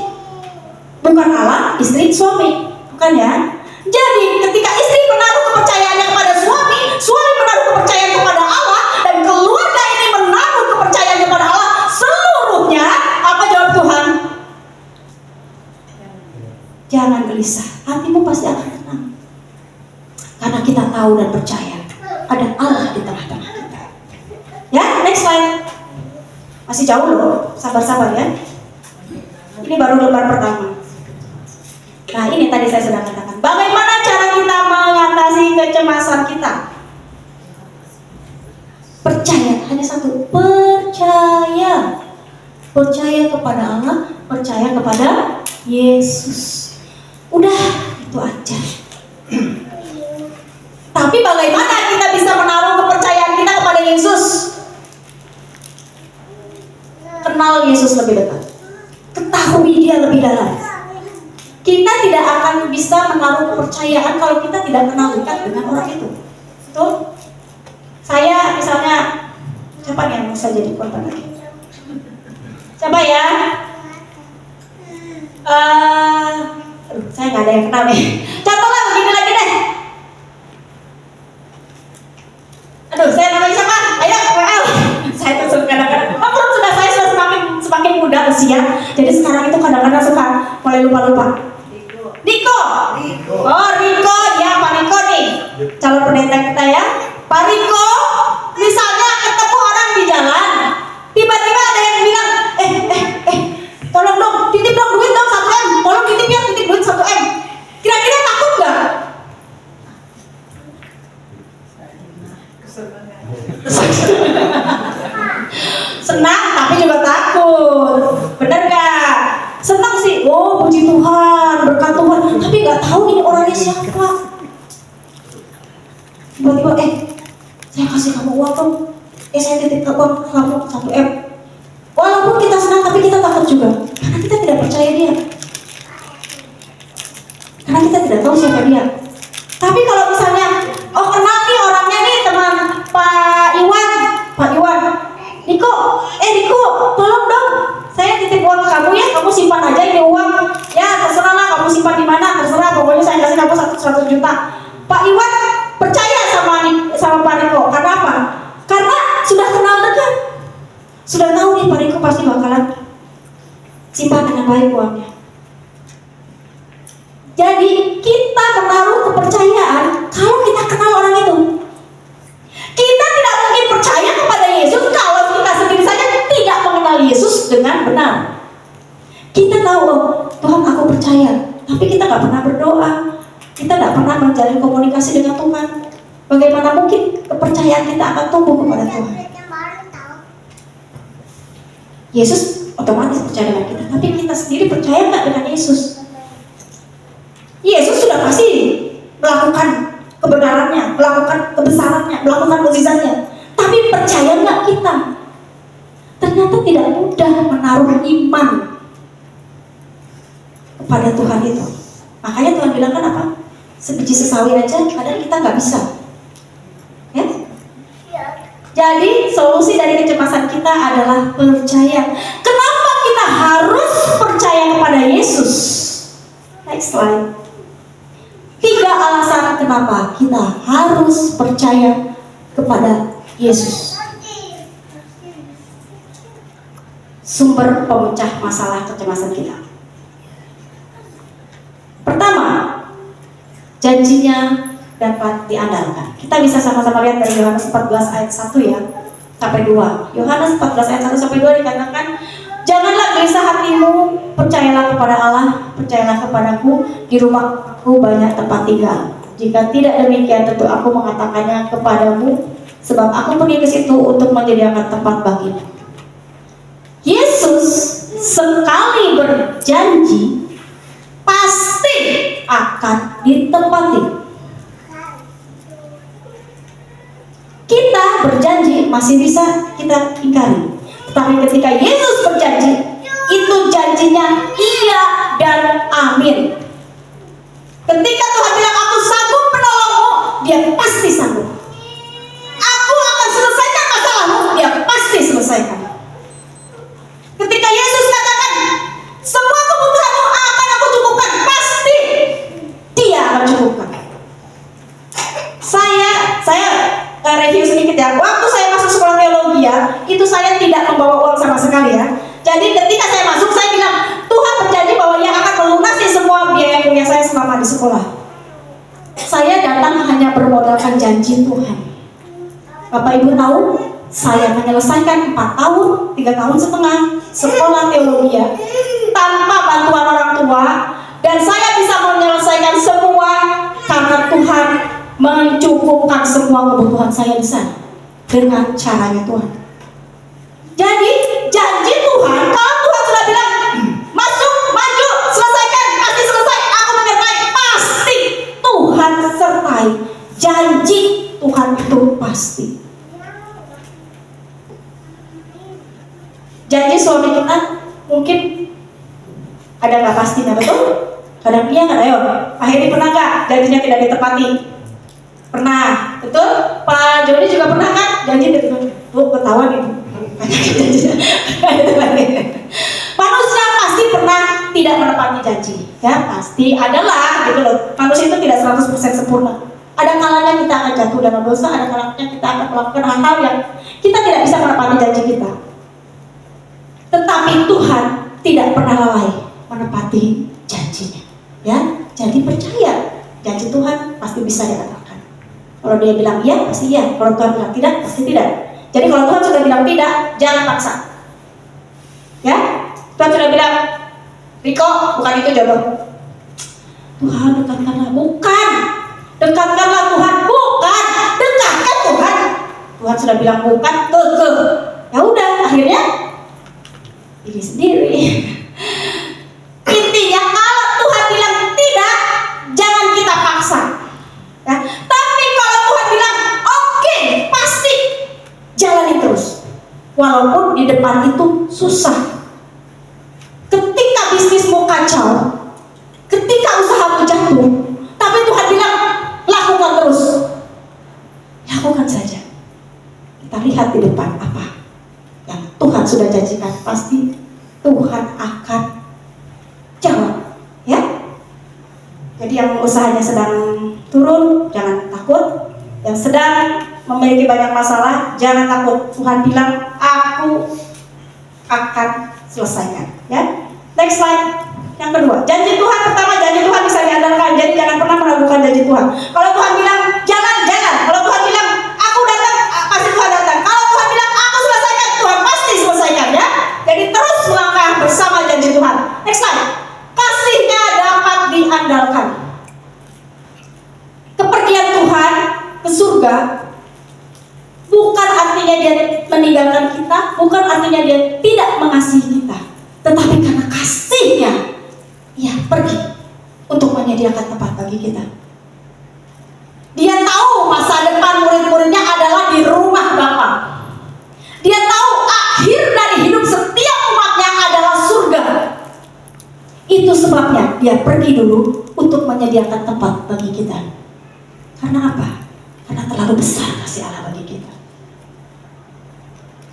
Bukan Allah, istri, suami. Bukan ya? Jadi ketika istri menaruh kepercayaannya kepada suami, suami menaruh kepercayaan kepada Allah, dan keluarga ini menaruh kepercayaan kepada Allah, seluruhnya, apa jawab Tuhan? Jangan gelisah, hatimu pasti akan tenang. Karena kita tahu dan percaya ada Allah di tengah-tengah kita. Ya, next slide. Masih jauh loh, sabar-sabar ya. Ini baru lembar pertama. Nah ini tadi saya sudah katakan, bagaimana cara kita mengatasi kecemasan kita? Percaya, hanya satu, percaya. Percaya kepada Allah, percaya kepada Yesus. Udah, itu aja. Tapi bagaimana kita bisa menaruh kepercayaan kita kepada Yesus? Kenal Yesus lebih dekat, ketahui Dia lebih dalam. Kita tidak akan bisa menaruh kepercayaan kalau kita tidak kenal dekat dengan orang itu. Betul? Saya misalnya, siapa nih yang bisa jadi korban lagi? Coba ya. Saya nggak ada yang kenal nih. Contohnya begini lagi deh. Saya namanya siapa? Ayo, WL. Saya tuh kadang-kadang, sudah saya sudah semakin muda usia, jadi sekarang itu kadang-kadang suka mulai lupa-lupa. Riko. Oh Riko, ya Pak Riko nih, calon pendeta kita ya. Pak Riko, misalnya ketemu orang di jalan, tiba-tiba ada yang bilang, tolong dong, titip dong duit dong 1 M, tolong titip ya, titip duit 1 M. Kira-kira takut nggak? Senang tapi juga takut, bener gak? saya kasih kamu uang dong, saya titip uang ke kamu 1 M. Walaupun kita senang, tapi kita takut juga, karena kita tidak percaya dia, karena kita tidak tahu siapa dia. Tapi kalau misalnya, oh kenal nih orangnya nih, teman Pak Iwan, Niko, tolong dong, saya titip uang ke kamu ya, kamu simpan aja ini uang, ya terserah lah kamu simpan di mana, terserah, pokoknya saya kasih kamu 100 juta. Pak Iwan percaya sama Pak Niko, karena apa? Karena sudah kenal dekat, sudah tahu nih Pak Niko pasti bakalan simpan dengan baik uangnya. Jadi kita menaruh kepercayaan kalau kita kenal orang itu. Kita tidak mungkin percaya kepada Yesus kalau kita sendiri saja tidak mengenal Yesus dengan benar. Kita tahu, oh, Tuhan aku percaya, tapi kita nggak pernah berdoa, kita nggak pernah menjalin komunikasi dengan Tuhan. Bagaimana mungkin kepercayaan kita akan tumbuh kepada Tuhan? Yesus otomatis percaya dengan kita, tapi kita sendiri percaya nggak dengan Yesus? Yesus sudah pasti melakukan kebenarannya, melakukan kebesarannya, melakukan mukjizatnya. Tapi percaya nggak kita? Ternyata tidak mudah menaruh iman kepada Tuhan itu. Makanya Tuhan bilang kan apa? Sebiji sesawi aja kadang kita nggak bisa. Ya? Jadi solusi dari kecemasan kita adalah percaya. Kenapa kita harus percaya kepada Yesus? Next slide. 3 alasan kenapa kita harus percaya kepada Yesus. Sumber pemecah masalah kecemasan kita. Pertama, janjinya dapat diandalkan. Kita bisa sama-sama lihat dari Yohanes 14 ayat 1 ya sampai 2. Yohanes 14 ayat 1 sampai 2 dikatakan, janganlah gelisah hatimu, percayalah kepada Allah, percayalah kepadaku, di rumahku banyak tempat tinggal. Jika tidak demikian, tentu aku mengatakannya kepadamu, sebab aku pergi ke situ untuk menyediakan tempat bagimu. Yesus sekali berjanji pasti akan ditepati. Kita berjanji masih bisa kita ingkari, tetapi ketika Yesus berjanji, itu janjinya iya dan amin. Ketika Tuhan bilang aku sanggup menolongmu, dia pasti sanggup. Aku akan selesaikan masalahmu, dia pasti selesaikan. Ketika Yesus katakan semua kebutuhanmu akan aku cukupkan, pasti dia akan cukupkan. Saya review sedikit ya. Waktu saya masuk sekolah teologi ya, itu saya tidak membawa uang sama sekali ya. Jadi ketika saya masuk, saya bilang Tuhan berjanji bahwa Ia akan melunasi semua biaya kuliah saya selama di sekolah. Saya datang hanya bermodalkan janji Tuhan. Bapak Ibu tahu, saya menyelesaikan 4 tahun, 3 tahun setengah sekolah teologi ya, tanpa bantuan orang tua, dan saya bisa menyelesaikan semua karena Tuhan mencukupkan semua kebutuhan saya di sana dengan caranya Tuhan. Jadi janji Tuhan, kalau Tuhan sudah bilang masuk, maju, selesaikan, pasti selesai, aku menyertai, pasti Tuhan sertai. Janji Tuhan itu pasti. Janji suami kita mungkin ada nggak pastinya, betul? Kadang iya, kadang ayo. Akhirnya pernah nggak janjinya tidak ditepati? Pernah, betul? Pak Joni juga pernah kan? Janji ketahuan nih. Manusia pasti pernah tidak menepati janji, ya pasti adalah gitu loh. Manusia itu tidak 100% sempurna. Ada kalanya kita akan jatuh dalam dosa, ada kalanya kita akan melakukan hal-hal yang kita tidak bisa menepati janji kita. Tetapi Tuhan tidak pernah lalai menepati janjinya, ya. Jadi percaya janji Tuhan pasti bisa dikatakan. Kalau dia bilang iya, pasti iya. Kalau Tuhan bilang tidak, pasti tidak. Jadi kalau Tuhan sudah bilang tidak, jangan paksa. Ya, Tuhan sudah bilang, Riko, bukan itu jodoh. Tuhan, dekatkanlah, bukan. Dekatkanlah Tuhan, bukan. Dekatkan Tuhan. Tuhan sudah bilang bukan, ya udah, akhirnya pilih sendiri. Intinya kalau Tuhan bilang tidak, jangan kita paksa. Ya. Tapi kalau Tuhan bilang oke, pasti walaupun di depan itu susah. Ketika bisnismu kacau, ketika usahamu jatuh, tapi Tuhan bilang lakukan terus, lakukan saja. Kita lihat di depan apa yang Tuhan sudah janjikan, pasti Tuhan akan jawab, ya. Jadi yang usahanya sedang turun, jangan takut. Yang sedang memiliki banyak masalah, jangan takut. Tuhan bilang, aku akan selesaikan, ya. Next slide. Yang kedua, janji Tuhan. Pertama, janji Tuhan bisa diandalkan. Jadi jangan pernah meragukan janji Tuhan. Kalau Tuhan bilang jalan, jalan. Kalau Tuhan bilang aku datang, pasti Tuhan datang. Kalau Tuhan bilang aku selesaikan, Tuhan pasti selesaikan, ya. Jadi terus melangkah bersama janji Tuhan. Next slide. Kasihnya dapat diandalkan. Kepergian Tuhan ke surga bukan artinya dia meninggalkan kita, bukan artinya dia tidak mengasihi kita, tetapi karena kasihnya ia pergi untuk menyediakan tempat bagi kita. Dia tahu masa depan murid-muridnya adalah di rumah Bapa. Dia tahu akhir dari hidup setiap umatnya adalah surga. Itu sebabnya dia pergi dulu untuk menyediakan tempat bagi kita. Karena apa? Karena terlalu besar kasih Allah bagi kita.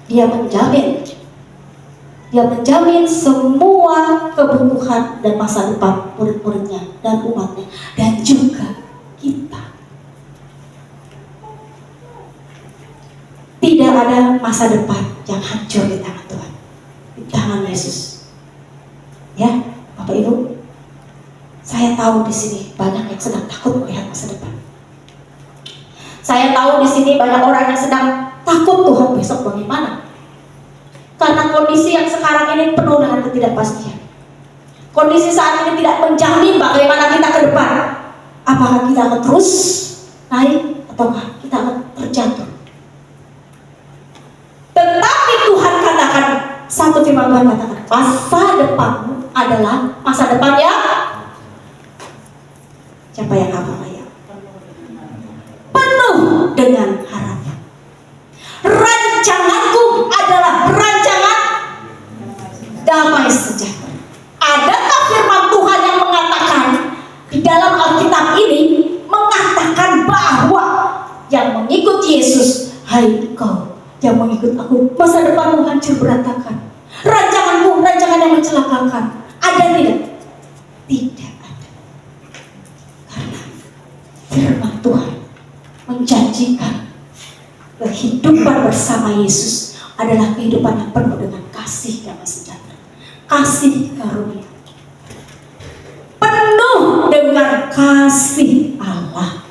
Dia menjamin semua kebutuhan dan masa depan murid-muridnya dan umatnya, dan juga kita. Tidak ada masa depan yang hancur di tangan Tuhan, di tangan Yesus. Ya, Bapak Ibu, saya tahu di sini banyak yang sedang takut melihat masa depan. Saya tahu di sini banyak orang yang sedang takut Tuhan besok bagaimana. Karena kondisi yang sekarang ini penuh dengan ketidakpastian. Kondisi saat ini tidak menjamin bagaimana kita ke depan. Apakah kita akan terus naik ataukah kita akan terjatuh. Tetapi Tuhan katakan, satu firman Tuhan katakan, masa depanmu adalah masa depan yang siapa yang hafal ya? Penuh dengan harapan. Rancanganku adalah rancangan damai sejahtera. Adakah firman Tuhan yang mengatakan di dalam Alkitab ini mengatakan bahwa yang mengikut Yesus, hai kau yang mengikut aku, masa depanmu hancur berantakan. Rancanganmu rancangan yang mencelakakan. Ada tidak? Tidak ada. Karena firman Tuhan menjanjikan kehidupan bersama Yesus adalah kehidupan yang penuh dengan kasih damai sejahtera, kasih karunia, penuh dengan kasih Allah.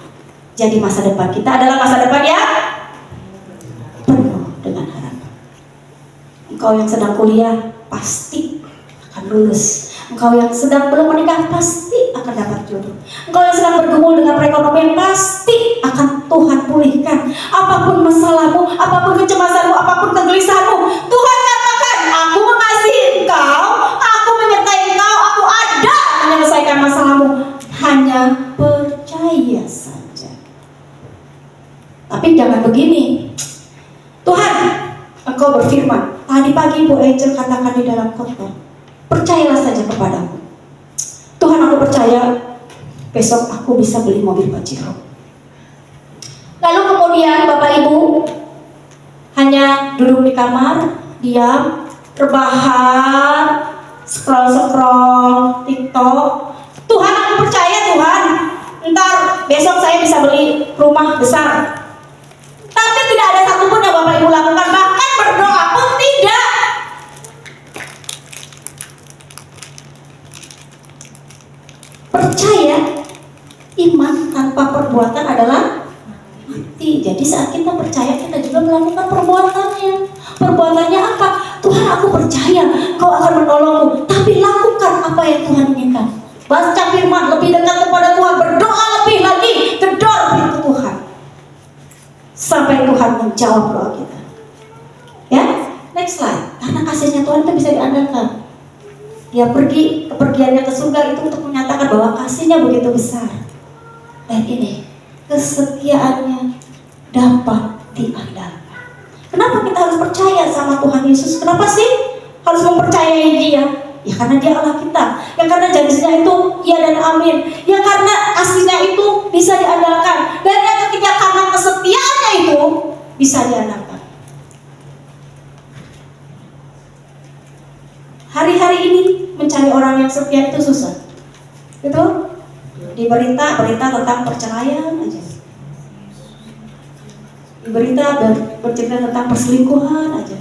Jadi masa depan kita adalah masa depan yang penuh dengan harapan. Engkau yang sedang kuliah pasti akan lulus. Engkau yang sedang belum menikah pasti akan dapat jodoh. Engkau yang sedang bergumul dengan perekonomian pasti akan Tuhan pulihkan. Apapun masalahmu, apapun kecemasanmu, apapun kegelisahanmu, Tuhan katakan, aku mengasihi engkau, aku menyertai engkau, aku ada menyelesaikan masalahmu. Hanya percaya saja. Tapi jangan begini. Tuhan, engkau berfirman, tadi pagi Bu Angel katakan di dalam khotbah, percayalah saja kepadamu. Tuhan, aku percaya besok aku bisa beli mobil Pajero. Lalu kemudian Bapak Ibu hanya duduk di kamar, diam, rebahan, scroll TikTok. Tuhan, aku percaya Tuhan, ntar besok saya bisa beli rumah besar. Tapi tidak ada satupun yang Bapak Ibu lakukan, bahkan berdoa pun tidak. Percaya, iman tanpa perbuatan adalah mati. Jadi saat kita percaya, kita juga melakukan perbuatannya. Perbuatannya apa? Tuhan, aku percaya Kau akan menolongku, tapi lakukan apa yang Tuhan inginkan. Baca firman, lebih dekat kepada Tuhan, berdoa lebih lagi, gedor pintu Tuhan sampai Tuhan menjawab doa kita. Ya, next slide. Karena kasihnya Tuhan itu bisa diandalkan. Dia pergi, kepergiannya ke surga itu untuk menyatakan bahwa kasihnya begitu besar. Dan ini, kesetiaannya dapat diandalkan. Kenapa kita harus harus percaya sama Tuhan Yesus. Kenapa sih harus mempercayai Dia? Ya karena Dia Allah kita. Ya karena janjinya itu iya dan amin. Ya karena kasihnya itu bisa diandalkan. Dan yang ketiga karena kesetiaannya itu bisa diandalkan. Hari-hari ini mencari orang yang setia itu susah. Betul? Di berita tentang perceraian aja. Di berita bercerita tentang perselingkuhan aja.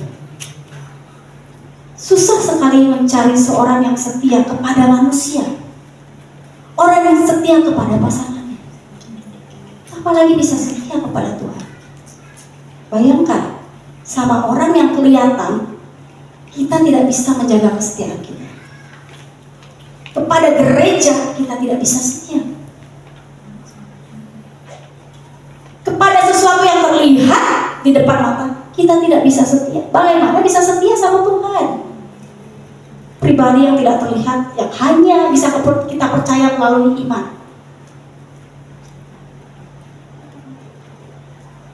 Susah sekali mencari seorang yang setia kepada manusia. Orang yang setia kepada pasangannya. Apalagi bisa setia kepada Tuhan. Bayangkan, sama orang yang kelihatan kita tidak bisa menjaga kesetiaan kita. Kepada gereja kita tidak bisa setia. Kepada sesuatu yang terlihat di depan mata kita tidak bisa setia. Bagaimana bisa setia sama Tuhan? Pribadi yang tidak terlihat, yang hanya bisa kita percaya melalui iman.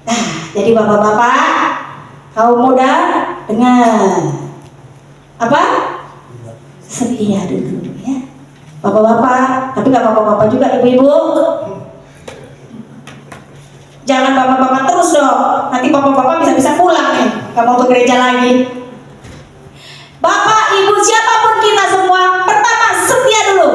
Nah, jadi bapak-bapak, kaum muda, dengar apa? Setia dulu ya. Bapak-bapak, tapi gak bapak-bapak juga, ibu-ibu. Jangan bapak-bapak terus dong. Nanti bapak-bapak bisa-bisa pulang nih, gak mau ke gereja lagi. Bapak, ibu, siapapun kita semua, pertama setia dulu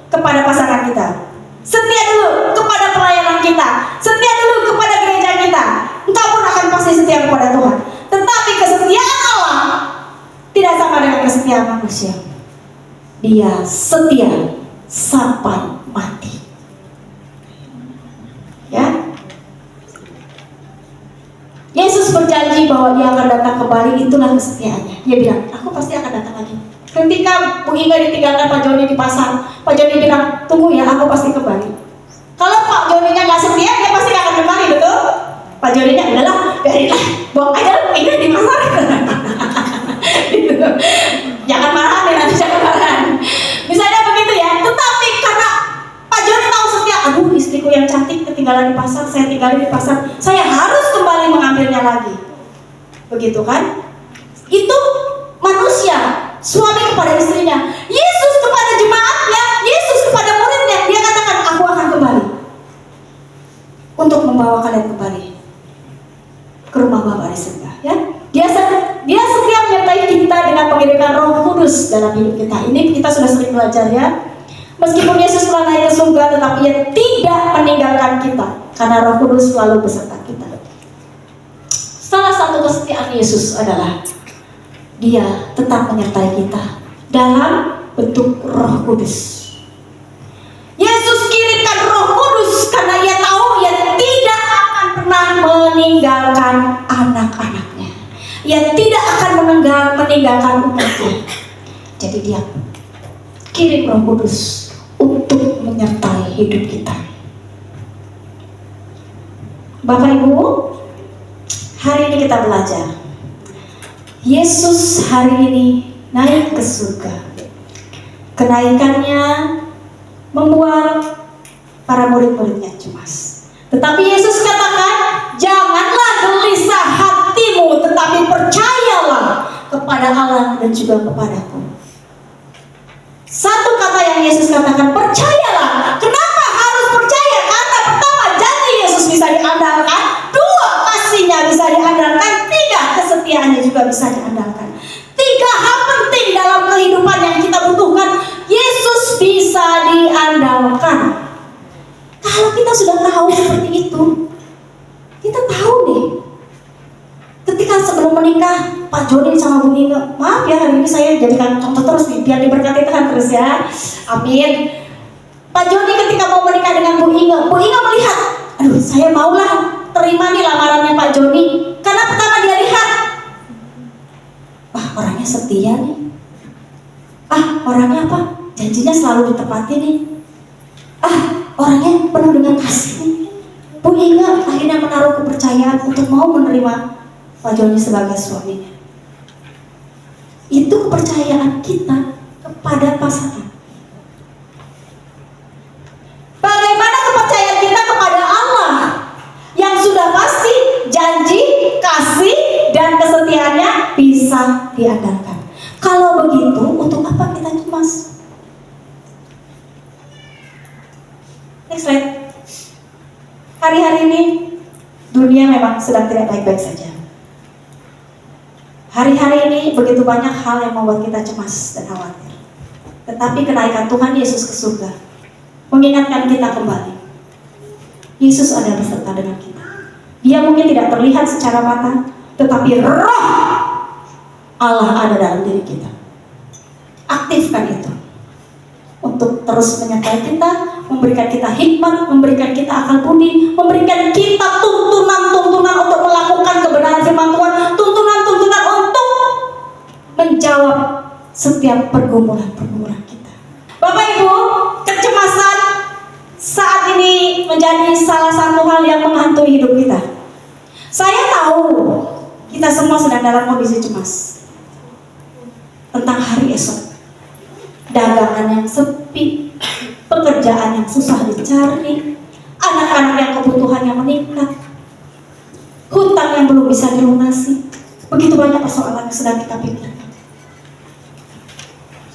kepada pasangan kita. Setia dulu kepada pelayanan kita. Setia dulu kepada gereja kita. Engkau pun akan pasti setia kepada Tuhan. Tetapi kesetiaan Allah tidak sama dengan kesetiaan manusia. Dia setia sampai mati. Ya. Yesus berjanji bahwa Dia akan datang kembali, itulah kesetiaannya. Dia bilang, aku pasti akan datang lagi. Ketika Bu Inga ditinggalkan Pak Joni di pasar, Pak Joni bilang, tunggu ya, aku pasti kembali. Kalau Pak Joninya nggak setia, dia pasti nggak akan kembali, betul? Pak Joninya, udahlah, biarinlah, buang aja Bu Inga di pasar. Gitu. Jangan marahan ya, nanti jangan marahan. Misalnya begitu ya. Tetapi karena Pak Joni tahu setia, aduh istriku yang cantik ketinggalan di pasar, saya tinggalin di pasar, saya harus kembali mengambilnya lagi. Begitu kan? Itu manusia, suami kepada istrinya, Yesus kepada jemaatnya, Yesus kepada muridnya. Dia katakan, aku akan kembali untuk membawa kalian kembali ke rumah Bapa di surga. Ya, dia setia menyertai kita dengan pengiriman Roh Kudus dalam hidup kita. Ini kita sudah sering belajar ya. Meskipun Yesus telah naik ke surga, tetapi Ia tidak meninggalkan kita karena Roh Kudus selalu beserta kita. Salah satu kesetiaan Yesus adalah Dia tetap menyertai kita dalam bentuk Roh Kudus. Yesus kirimkan Roh Kudus karena Ia tahu Ia tidak akan pernah meninggalkan anak-anaknya. Ia tidak akan meninggalkan umatnya. Jadi Dia kirim Roh Kudus untuk menyertai hidup kita. Bapak Ibu, hari ini kita belajar Yesus hari ini naik ke surga. Kenaikannya membuat para murid-muridnya cemas. Tetapi Yesus katakan, janganlah gelisah hatimu, tetapi percayalah kepada Allah dan juga kepadaku. Satu kata yang Yesus katakan, percayalah. Kenapa harus percaya? Karena pertama, janji Yesus bisa diandalkan. Dua, kasihnya bisa diandalkan. Tiga, kesetiaannya juga bisa diandalkan. Tiga hal penting dalam kehidupan yang kita butuhkan, Yesus bisa diandalkan. Kalau kita sudah tahu seperti itu, kita tahu nih, ketika sebelum menikah, Pak Joni sama Bu Inga, maaf ya hari ini saya jadikan contoh terus nih, biar diberkati Tuhan terus ya, amin. Pak Joni ketika mau menikah dengan Bu Inga melihat, aduh saya maulah terima nih lamarannya Pak Joni, karena pertama dia lihat, wah orangnya setia nih, orangnya apa, janjinya selalu ditepati nih, orangnya penuh dengan kasih nih. Bu Inga akhirnya menaruh kepercayaan untuk mau menerima Pak Joni sebagai suaminya. Itu kepercayaan kita kepada pasangan. Bagaimana kepercayaan kita kepada Allah yang sudah pasti janji, kasih, dan kesetiaan bisa diandalkan. Kalau begitu, untuk apa kita cemas? Next slide. Hari-hari ini dunia memang sedang tidak baik-baik saja. Hari-hari ini begitu banyak hal yang membuat kita cemas dan khawatir. Tetapi kenaikan Tuhan Yesus ke surga mengingatkan kita kembali. Yesus ada beserta dengan kita. Dia mungkin tidak terlihat secara mata, tetapi roh Allah ada dalam diri kita. Aktifkan itu untuk terus menyertai kita, memberikan kita hikmat, memberikan kita akal budi, memberikan kita tuntunan-tuntunan untuk melakukan kebenaran firman Tuhan, tuntunan-tuntunan untuk menjawab setiap pergumulan-pergumulan kita. Bapak Ibu, kecemasan saat ini menjadi salah satu hal yang menghantui hidup kita. Saya tahu kita semua sedang dalam kondisi cemas tentang hari esok. Dagangan yang sepi, pekerjaan yang susah dicari, anak-anak yang kebutuhannya meningkat, hutang yang belum bisa dilunasi. Begitu banyak persoalan yang sedang kita pikirkan.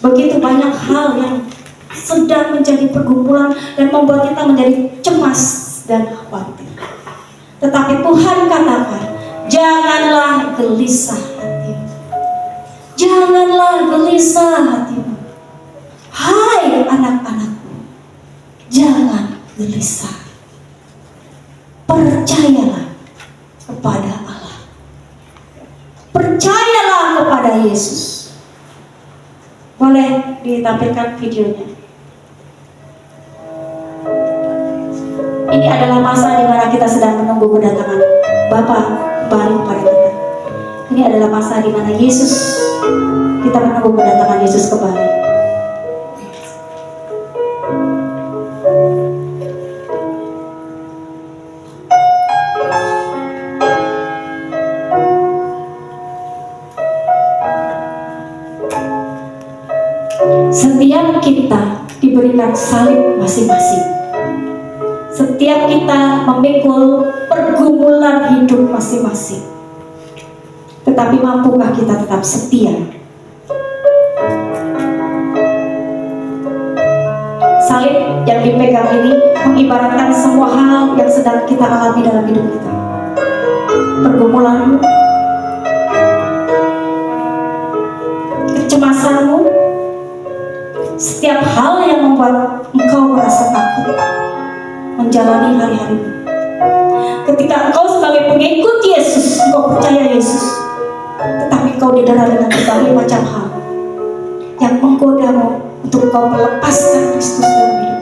Begitu banyak hal yang sedang menjadi pergumulan dan membuat kita menjadi cemas dan khawatir. Tetapi Tuhan katakan, janganlah gelisah hatimu. Janganlah gelisah hatimu. Hai anak-anakku, jangan gelisah. Percayalah kepada Allah. Percayalah kepada Yesus. Boleh ditampilkan videonya. Ini adalah masa di mana kita sedang menunggu kedatangan Bapa kembali kepada kita. Ini adalah masa di mana kita menunggu kedatangan Yesus kembali. Setiap kita diberikan salib masing-masing. Setiap kita memikul pergumulan hidup masing-masing. Tetapi mampukah kita tetap setia? Salib yang dipegang ini mengibaratkan semua hal yang sedang kita alami dalam hidup kita. Pergumulanmu, kecemasanmu, setiap hal yang membuat engkau merasa takut menjalani hari-harimu. Ketika engkau sebagai pengikut Yesus, engkau percaya Yesus, tetapi engkau didera dengan berbagai macam hal yang menggodamu untuk engkau melepaskan Kristus dalam hidup.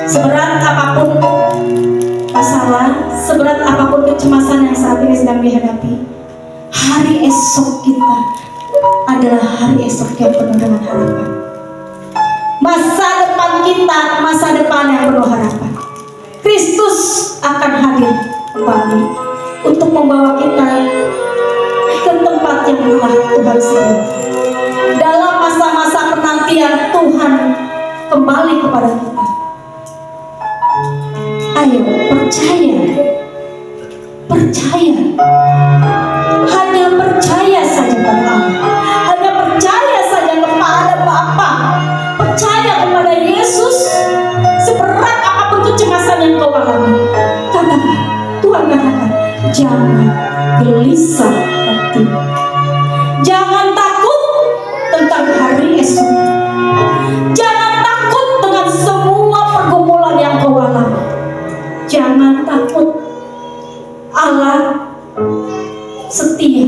Seberat apapun masalah, seberat apapun kecemasan yang saat ini sedang dihadapi, hari esok kita adalah hari esok yang penuh dengan harapan. Masa depan kita, masa depan yang penuh harapan. Kristus akan hadir kembali untuk membawa kita ke tempat yang telah Tuhan sediakan. Dalam masa-masa penantian Tuhan kembali kepada kita. Ayo percaya, percaya, hanya percaya saja pada Allah, hanya percaya saja kepada Bapa, percaya kepada Yesus. Seberat apapun kecemasan yang kau alami, katakan, Tuhan katakan, jangan gelisah hati, jangan takut tentang hari esok, jangan takut dengan semua pergumulan yang kau alami, jangan takut. Allah setia,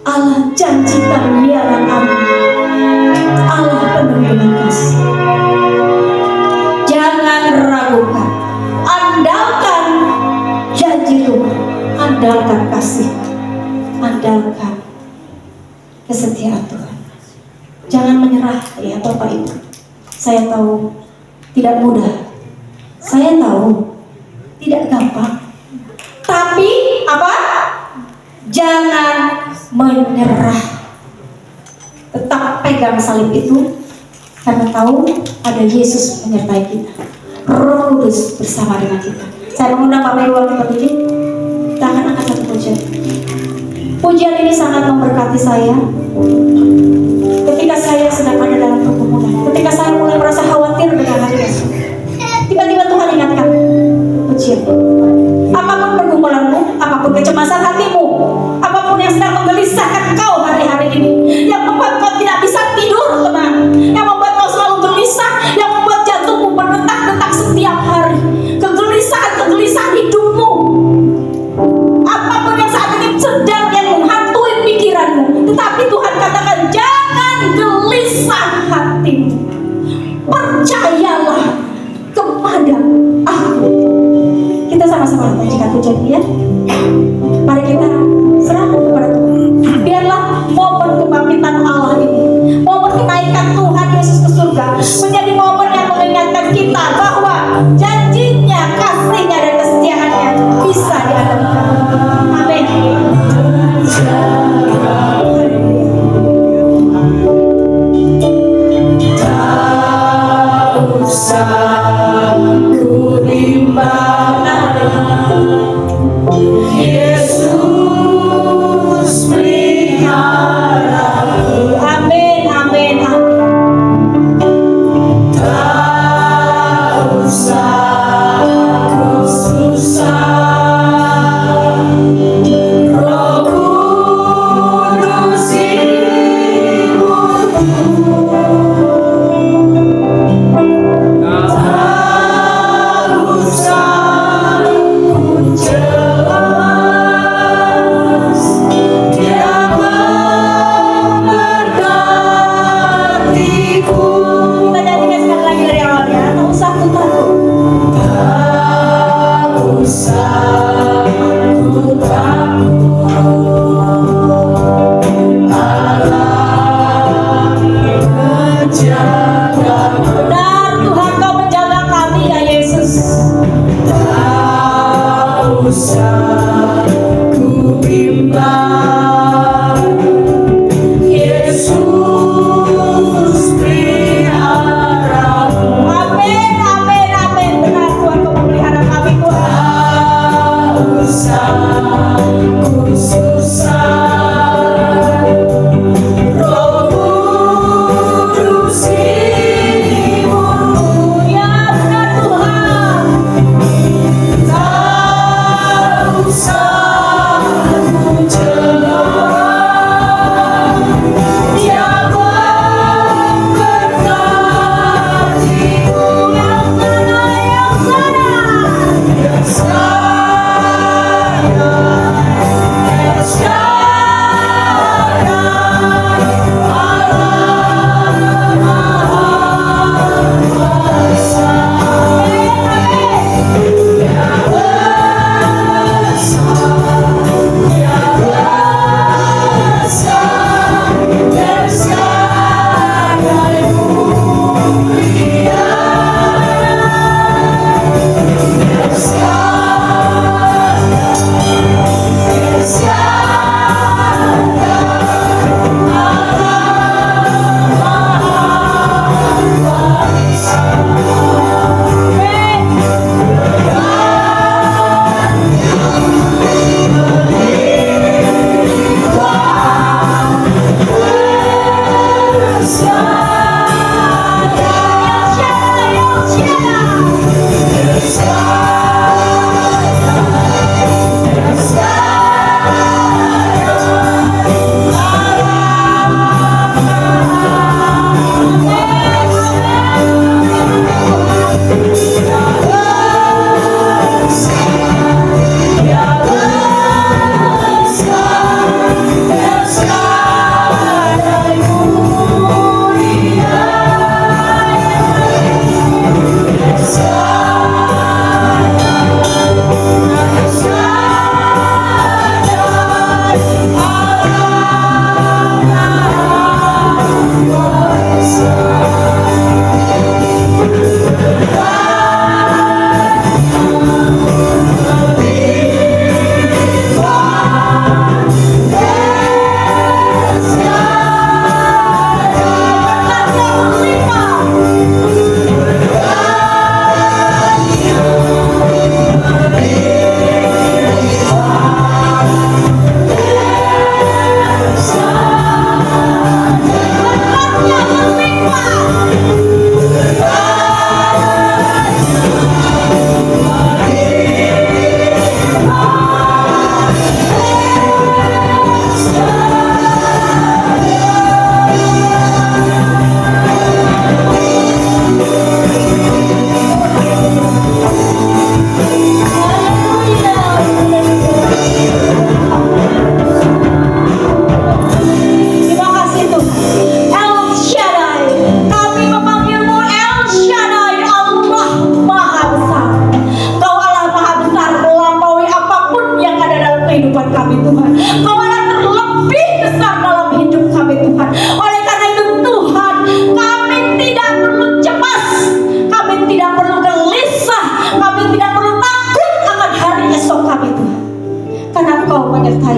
Allah janjikan Dia dan amin, Allah penuh dengan kasih. Jangan ragukan, andalkan janji Tuhan, andalkan kasih, andalkan kesetiaan Tuhan. Jangan menyerah ya Bapak Ibu. Saya tahu tidak mudah, saya tahu tidak gampang, tapi apa? Jangan menyerah. Tetap pegang salib itu, karena tahu ada Yesus menyertai kita, Roh Kudus bersama dengan kita. Saya mengundang Bapak Ibu waktu berdiri, kita akan angkat satu pujian. Pujian ini sangat memberkati saya ketika saya sedang ada dalam pergumulan, ketika saya mulai merasa khawatir dengan hari esok. Tiba-tiba Tuhan ingatkan pujian. Apapun pergumulanmu, apapun kecemasan hatimu, apapun yang sedang menggelisahkan kau hari-hari ini, yang membuat kau tidak bisa tidur tenang, yang membuat kau selalu gelisah, yang membuat jantungmu berdetak-detak setiap hari, kegelisahan hidupmu, apapun yang saat ini sedang yang menghantui pikiranmu, tetapi Tuhan katakan jangan gelisah hatimu, percayalah kepada Aku. Kita sama-sama menyanyikan pujian ini ya. Mari kita serahkan kepada Tuhan. Biarlah momen kebangkitan Allah ini, momen kenaikan Tuhan Yesus ke surga, menjadi momen yang mengingatkan kita bahwa janjinya, kasihnya, dan kesetiaannya bisa diadakan. Amin. Tak usah ku di mana, Yesus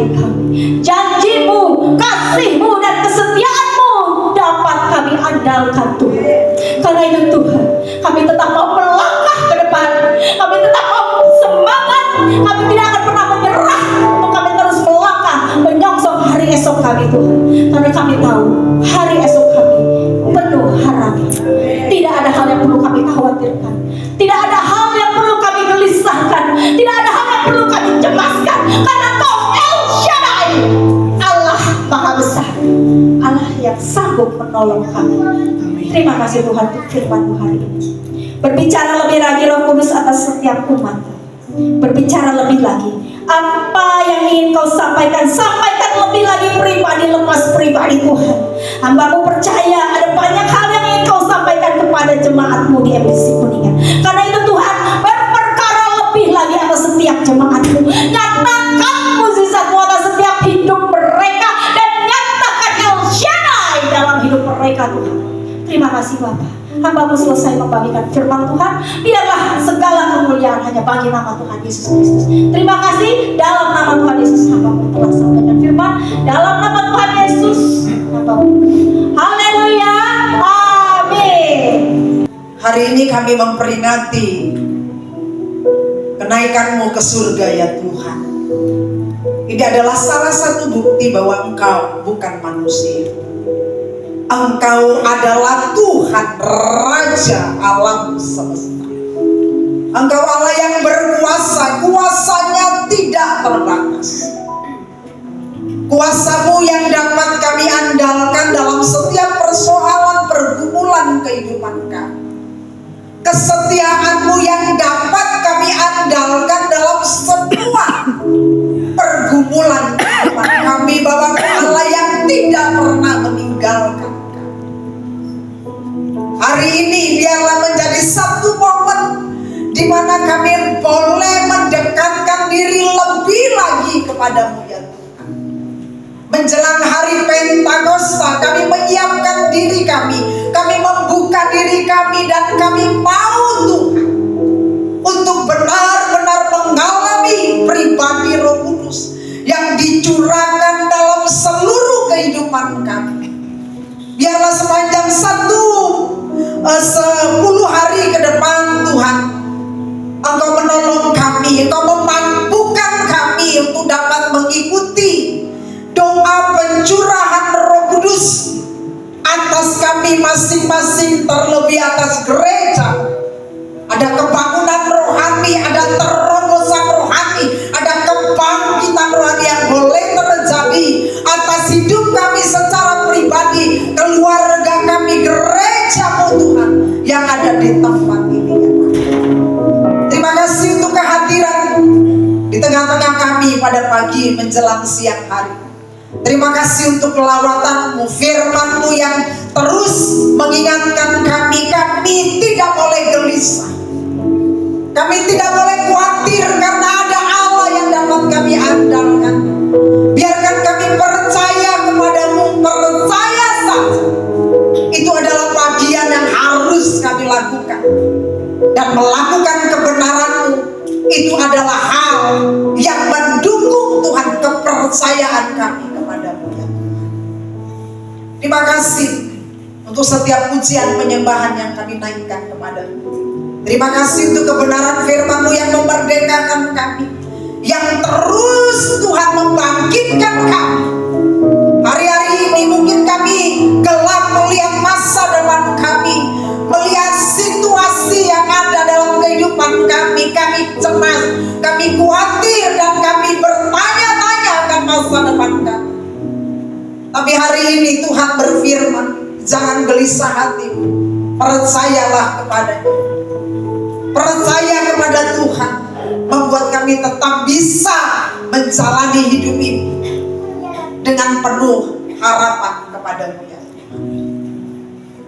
menyertai kami. Janji-Mu, kasih-Mu, dan kesetiaan-Mu dapat kami andalkan Tuhan. Karena itu Tuhan, kami tetap mau melangkah ke depan. Kami tetap mau semangat. Kami tidak akan pernah menyerah. Untuk kami terus melangkah menyongsong hari esok kami Tuhan. Karena kami tahu hari esok kami penuh harapan. Tidak ada hal yang perlu kami khawatirkan. Tidak ada hal yang perlu kami gelisahkan. Tidak ada hal yang perlu kami cemaskan. Karena Kau El Shaddai, Allah Maha Besar, Allah yang sanggup menolong kami. Terima kasih Tuhan untuk firman-Mu hari ini. Berbicara lebih lagi Roh Kudus atas setiap umat. Berbicara lebih lagi. Apa yang ingin Kau sampaikan, sampaikan lebih lagi pribadi lepas pribadi Tuhan. Hamba-Mu percaya ada banyak hal yang ingin Kau sampaikan kepada jemaat-Mu di MBC Kuningan. Karena itu Tuhan, berperkara lebih lagi atas setiap jemaat-Mu. Nyatakan mukjizat-Mu atas setiap hidup mereka, dan nyatakan El Shaddai dalam hidup mereka Tuhan. Terima kasih Bapa. Hamba-Mu selesai membagikan firman Tuhan. Biarlah segala kemuliaan hanya bagi nama Tuhan Yesus Kristus. Terima kasih. Dalam nama Tuhan Yesus, hamba-Mu telah sampaikan firman. Dalam nama Tuhan Yesus, hamba-Mu. Haleluya. Amin. Hari ini kami memperingati kenaikan-Mu ke surga ya Tuhan. Ini adalah salah satu bukti bahwa Engkau bukan manusia. Engkau adalah Tuhan Raja alam semesta. Engkau Allah yang berkuasa, kuasanya tidak terbatas. Kuasa-Mu yang dapat kami andalkan dalam setiap persoalan pergumulan kehidupan kami. Kesetiaan-Mu yang dapat kami andalkan dalam semua pergumulan kehidupan kami, bahwa Allah yang tidak pernah meninggalkan. Hari ini biarlah menjadi satu momen di mana kami boleh mendekatkan diri lebih lagi kepada-Mu ya Tuhan. Menjelang hari Pentakosta, kami menyiapkan diri kami membuka diri kami, dan kami mau Tuhan untuk benar-benar mengalami pribadi Roh Kudus yang dicurahkan dalam seluruh kehidupan kami. Biarlah sepanjang 10 hari ke depan Tuhan, Engkau menolong kami, Engkau memampukan kami untuk dapat mengikuti doa pencurahan Roh Kudus atas kami masing-masing, terlebih atas gereja. Ada kebangunan rohani, ada terobosan rohani, ada kebangkitan rohani yang boleh terjadi atas hidup kami secara pribadi, keluarga kami, gereja-Mu Tuhan yang ada di tempat ini ya Tuhan. Terima kasih untuk kehadiran di tengah-tengah kami pada pagi menjelang siang hari. Terima kasih untuk lawatan-Mu, firman-Mu yang terus mengingatkan kami tidak boleh gelisah. Kami tidak boleh khawatir karena ada Allah yang dapat kami andalkan. Biarkan kami percaya kepada-Mu, percaya saja. Itu adalah bagian yang harus kami lakukan. Dan melakukan kebenaran-Mu itu adalah hal yang mendukung Tuhan kepercayaan kami kepada-Mu ya Tuhan. Terima kasih untuk setiap pujian penyembahan yang kami naikkan kepada-Mu. Terima kasih untuk kebenaran firman-Mu yang memerdekakan kami, yang terus Tuhan membangkitkan kami. Hari-hari ini mungkin kami gelap melihat masa depan kami, melihat situasi yang ada dalam kehidupan kami. Kami cemas, kami khawatir, dan kami bertanya-tanya akan masa depan kami. Tapi hari ini Tuhan berfirman, jangan gelisah hatimu, percayalah kepada-Nya. Percaya kepada Tuhan membuat kami tetap bisa menjalani hidup ini dengan penuh harapan kepada-Mu ya Tuhan.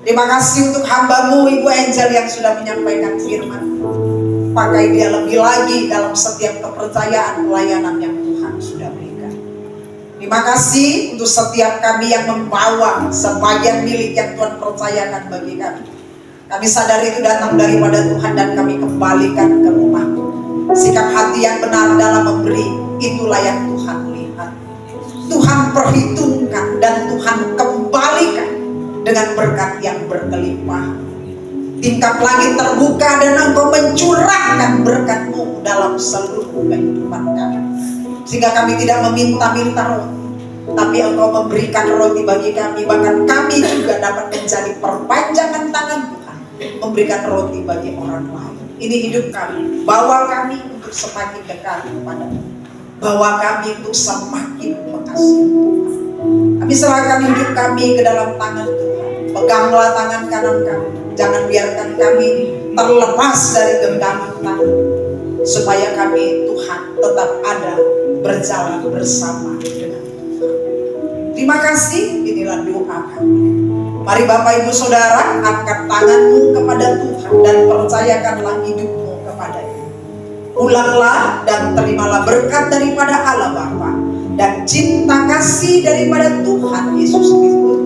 Terima kasih untuk hamba-Mu Ibu Angel yang sudah menyampaikan firman. Pakai dia lebih lagi dalam setiap kepercayaan pelayanan yang Tuhan sudah berikan. Terima kasih untuk setiap kami yang membawa sebagian milik yang Tuhan percayakan bagi kami. Kami sadar itu datang daripada Tuhan, dan kami kembalikan ke rumah. Sikap hati yang benar dalam memberi, itulah yang Tuhan lihat. Tuhan perhitungkan dan Tuhan kembalikan dengan berkat yang berkelimpahan. Tingkap langit terbuka dan Engkau mencurahkan berkat-Mu dalam seluruh kehidupan kami. Sehingga kami tidak meminta-minta roti, tapi Engkau memberikan roti bagi kami. Bahkan kami juga dapat menjadi perpanjangan tangan Tuhan, memberikan roti bagi orang lain. Ini hidup kami, bawa kami untuk semakin dekat kepada-Mu, bawa kami untuk semakin mengasihi Tuhan. Kami serahkan hidup kami ke dalam tangan Tuhan. Peganglah tangan kanan kami, jangan biarkan kami terlepas dari genggaman tangan, supaya kami Tuhan tetap ada berjalan bersama dengan Tuhan. Terima kasih, inilah doa kami. Mari Bapak Ibu Saudara, angkat tanganmu kepada Tuhan dan percayakanlah hidupmu kepada-Nya. Pulanglah dan terimalah berkat daripada Allah Bapa dan cinta kasih daripada Tuhan Yesus Kristus,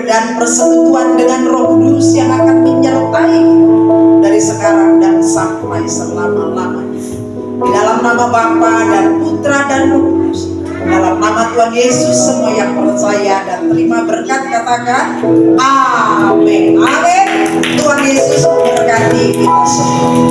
dan persekutuan dengan Roh Kudus yang akan menyertai kita dari sekarang dan sampai selama-lamanya. Di dalam nama Bapa dan Putra dan Roh Kudus, dalam nama Tuhan Yesus, semua yang percaya dan terima berkat katakan amin. Amin. Tuhan Yesus memberkati kita semua.